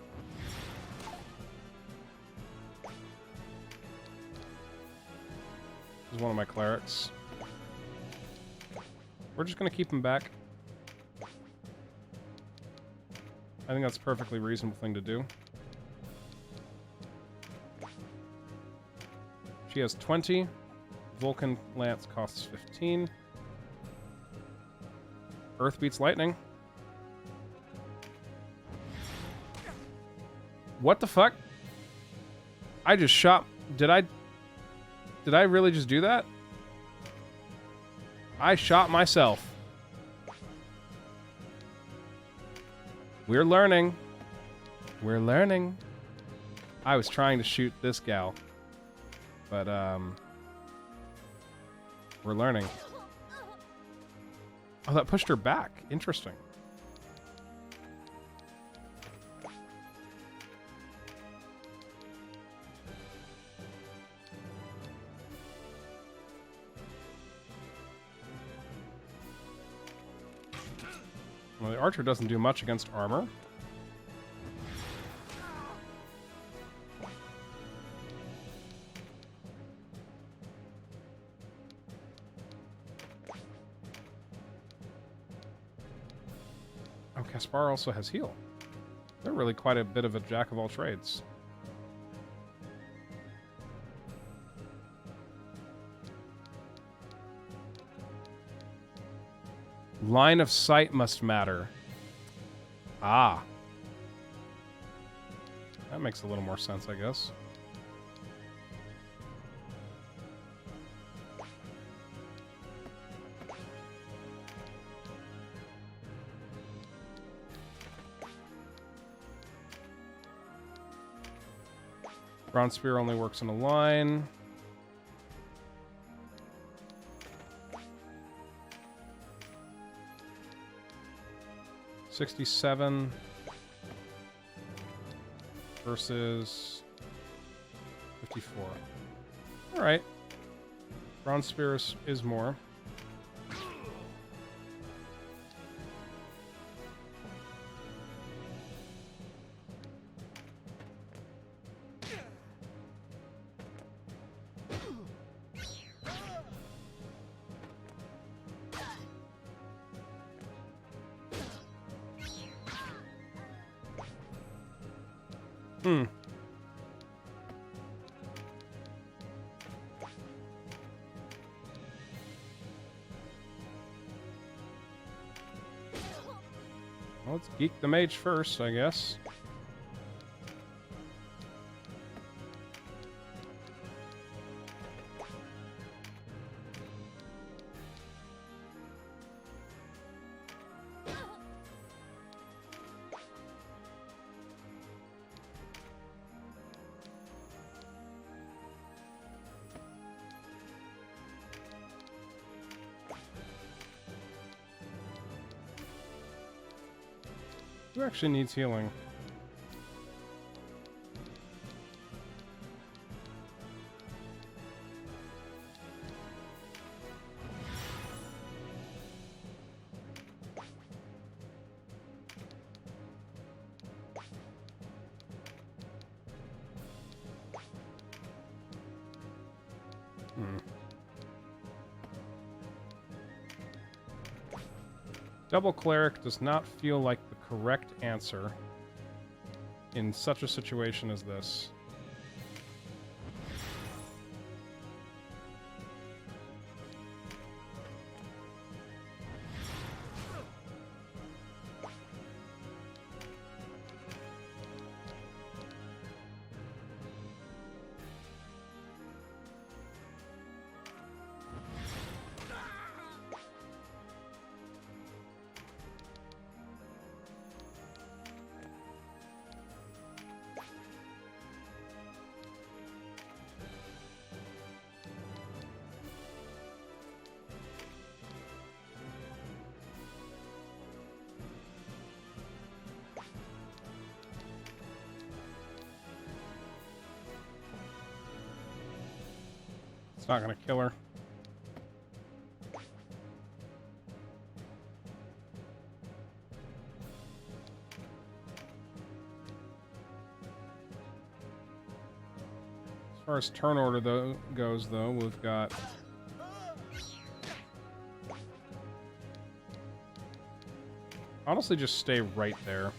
A: This is one of my clerics. We're just gonna keep him back. I think that's a perfectly reasonable thing to do. She has 20. Vulcan Lance costs 15. Earth beats lightning. What the fuck? I just shot... Did I really just do that? I shot myself. We're learning. We're learning. I was trying to shoot this gal. But, we're learning. Oh, that pushed her back. Interesting. Well, the archer doesn't do much against armor. Oh, Caspar also has heal. They're really quite a bit of a jack of all trades. Line of sight must matter. Ah. That makes a little more sense, I guess. Bronze Spear only works in a line. $67 versus 54. Alright. Bronze Spear is more. Well, let's geek the mage first, I guess. Who actually needs healing? Double Cleric does not feel like the correct answer in such a situation as this. It's not gonna kill her. As far as turn order goes, though, we've got honestly just stay right there.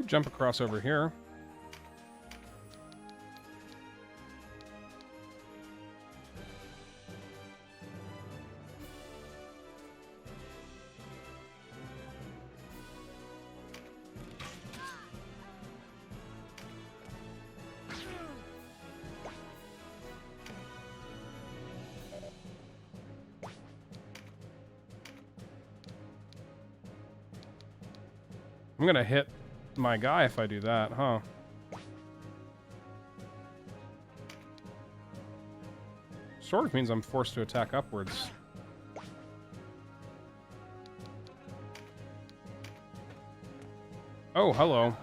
A: Jump across over here. I'm gonna hit my guy if I do that, huh? Sort of means I'm forced to attack upwards. Oh, hello.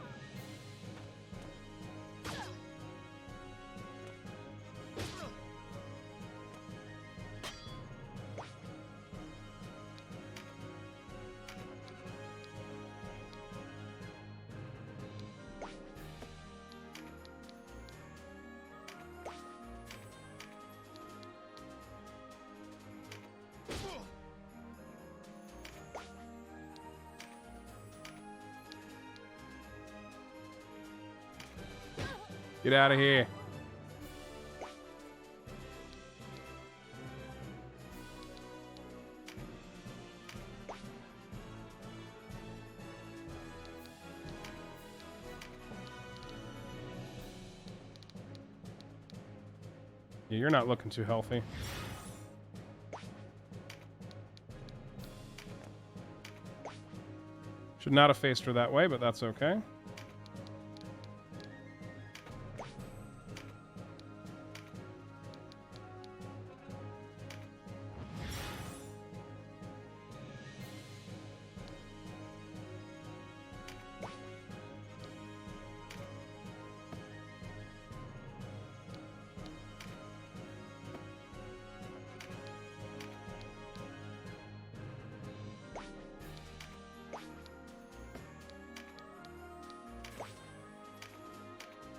A: Get out of here. Yeah, you're not looking too healthy. Should not have faced her that way, but that's okay.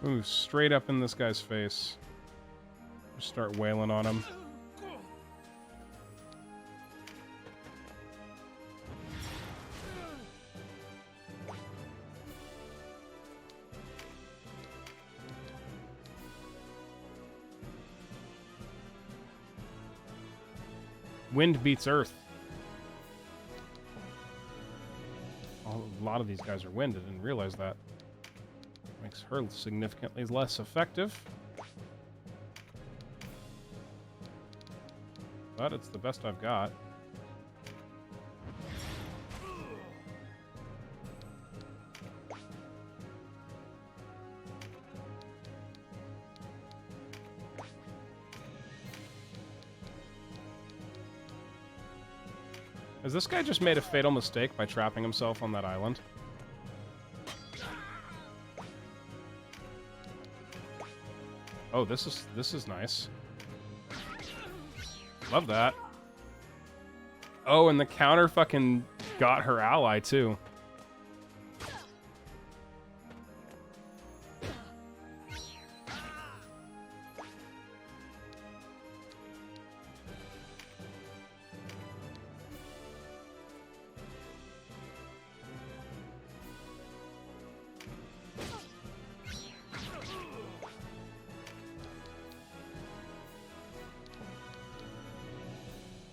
A: Move straight up in this guy's face. Just start wailing on him. Wind beats earth. A lot of these guys are wind. I didn't realize that. Makes her significantly less effective. But it's the best I've got. Has this guy just made a fatal mistake by trapping himself on that island? Oh, this is nice. Love that. Oh, and the counter fucking got her ally too.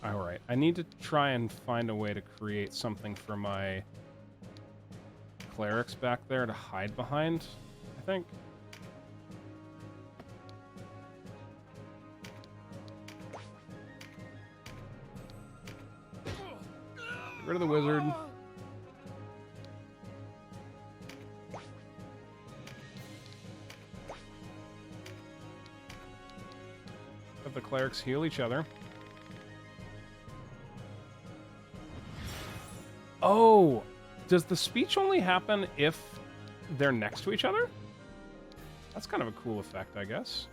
A: Alright, I need to try and find a way to create something for my clerics back there to hide behind, I think. Get rid of the wizard. Have the clerics heal each other. Oh, does the speech only happen if they're next to each other? That's kind of a cool effect, I guess.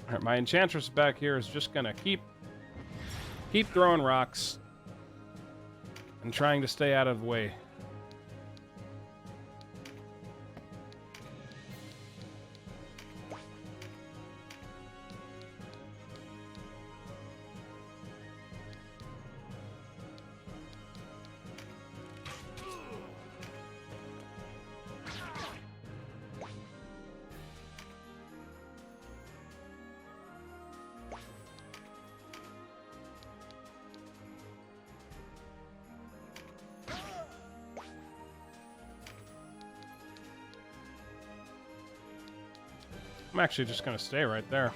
A: Alright, my enchantress back here is just gonna keep throwing rocks and trying to stay out of the way. I'm actually just going to stay right there.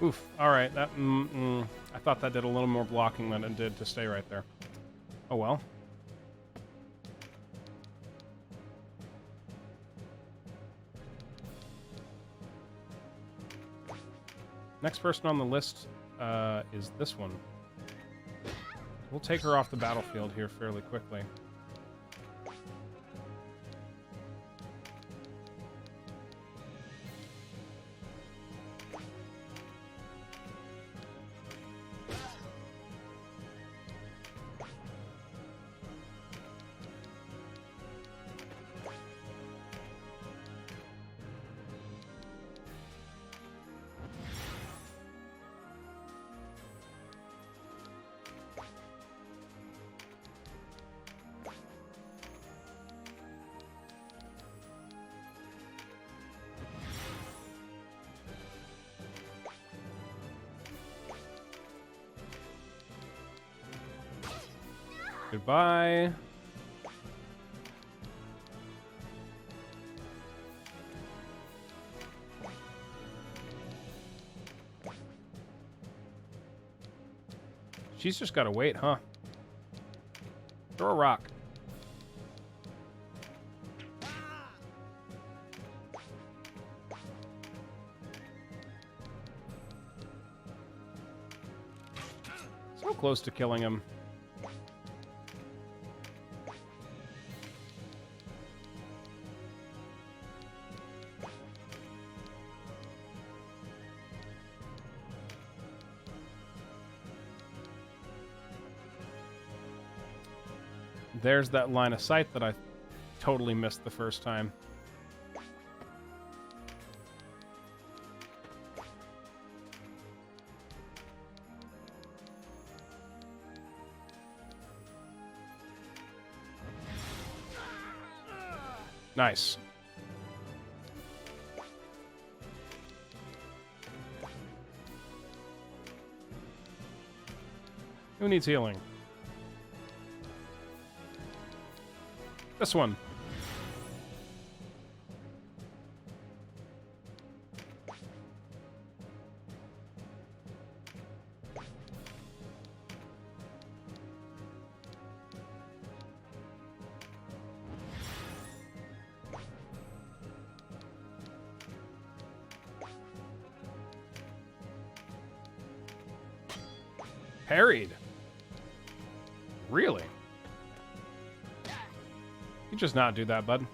A: Oof. Alright, that... I thought that did a little more blocking than it did to stay right there. Oh well. Next person on the list is this one. We'll take her off the battlefield here fairly quickly. Goodbye. She's just gotta wait, huh? Throw a rock. So close to killing him. There's that line of sight that I totally missed the first time. Nice. Who needs healing? This one. Parried. Really? You just not do that, bud.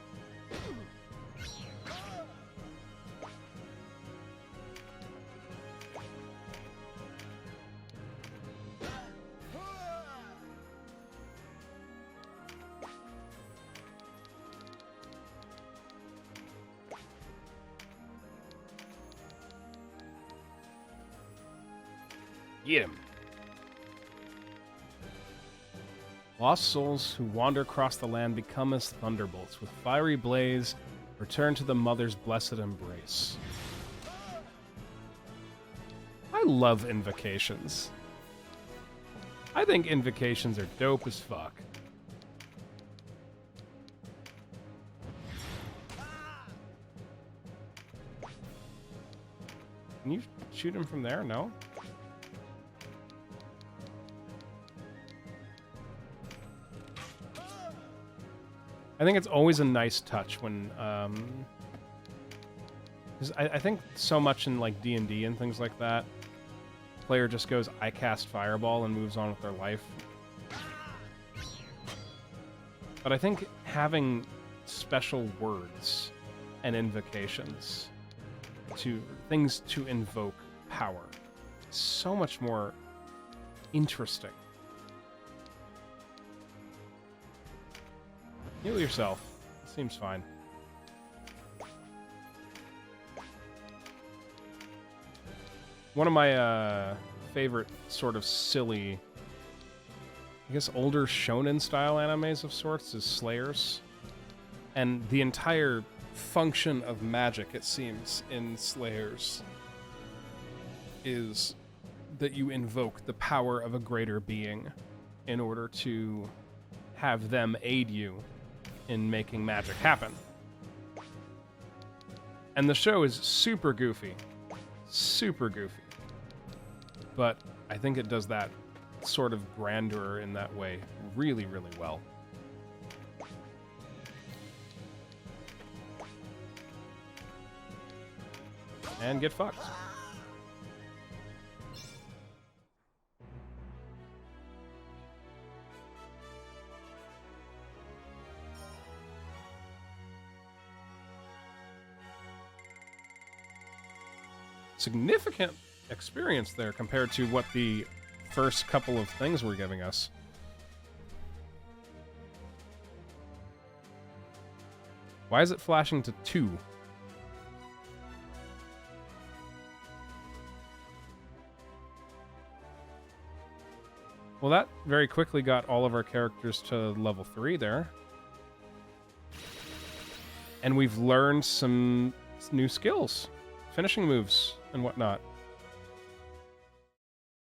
A: Get him. Lost souls who wander across the land become as thunderbolts. With fiery blaze, return to the Mother's blessed embrace. I love invocations. I think invocations are dope as fuck. Can you shoot him from there? No? I think it's always a nice touch when, 'cause I think so much in like D&D and things like that, player just goes, I cast Fireball and moves on with their life. But I think having special words and invocations to things to invoke power is so much more interesting. Heal yourself. Seems fine. One of my favorite sort of silly, I guess older shonen style animes of sorts is Slayers. And the entire function of magic, it seems, in Slayers is that you invoke the power of a greater being in order to have them aid you in making magic happen. And the show is super goofy. Super goofy. But I think it does that sort of grandeur in that way really, really well. And get fucked. Significant experience there compared to what the first couple of things were giving us. Why is it flashing to 2? Well, that very quickly got all of our characters to level 3 there. And we've learned some new skills. Finishing moves and whatnot.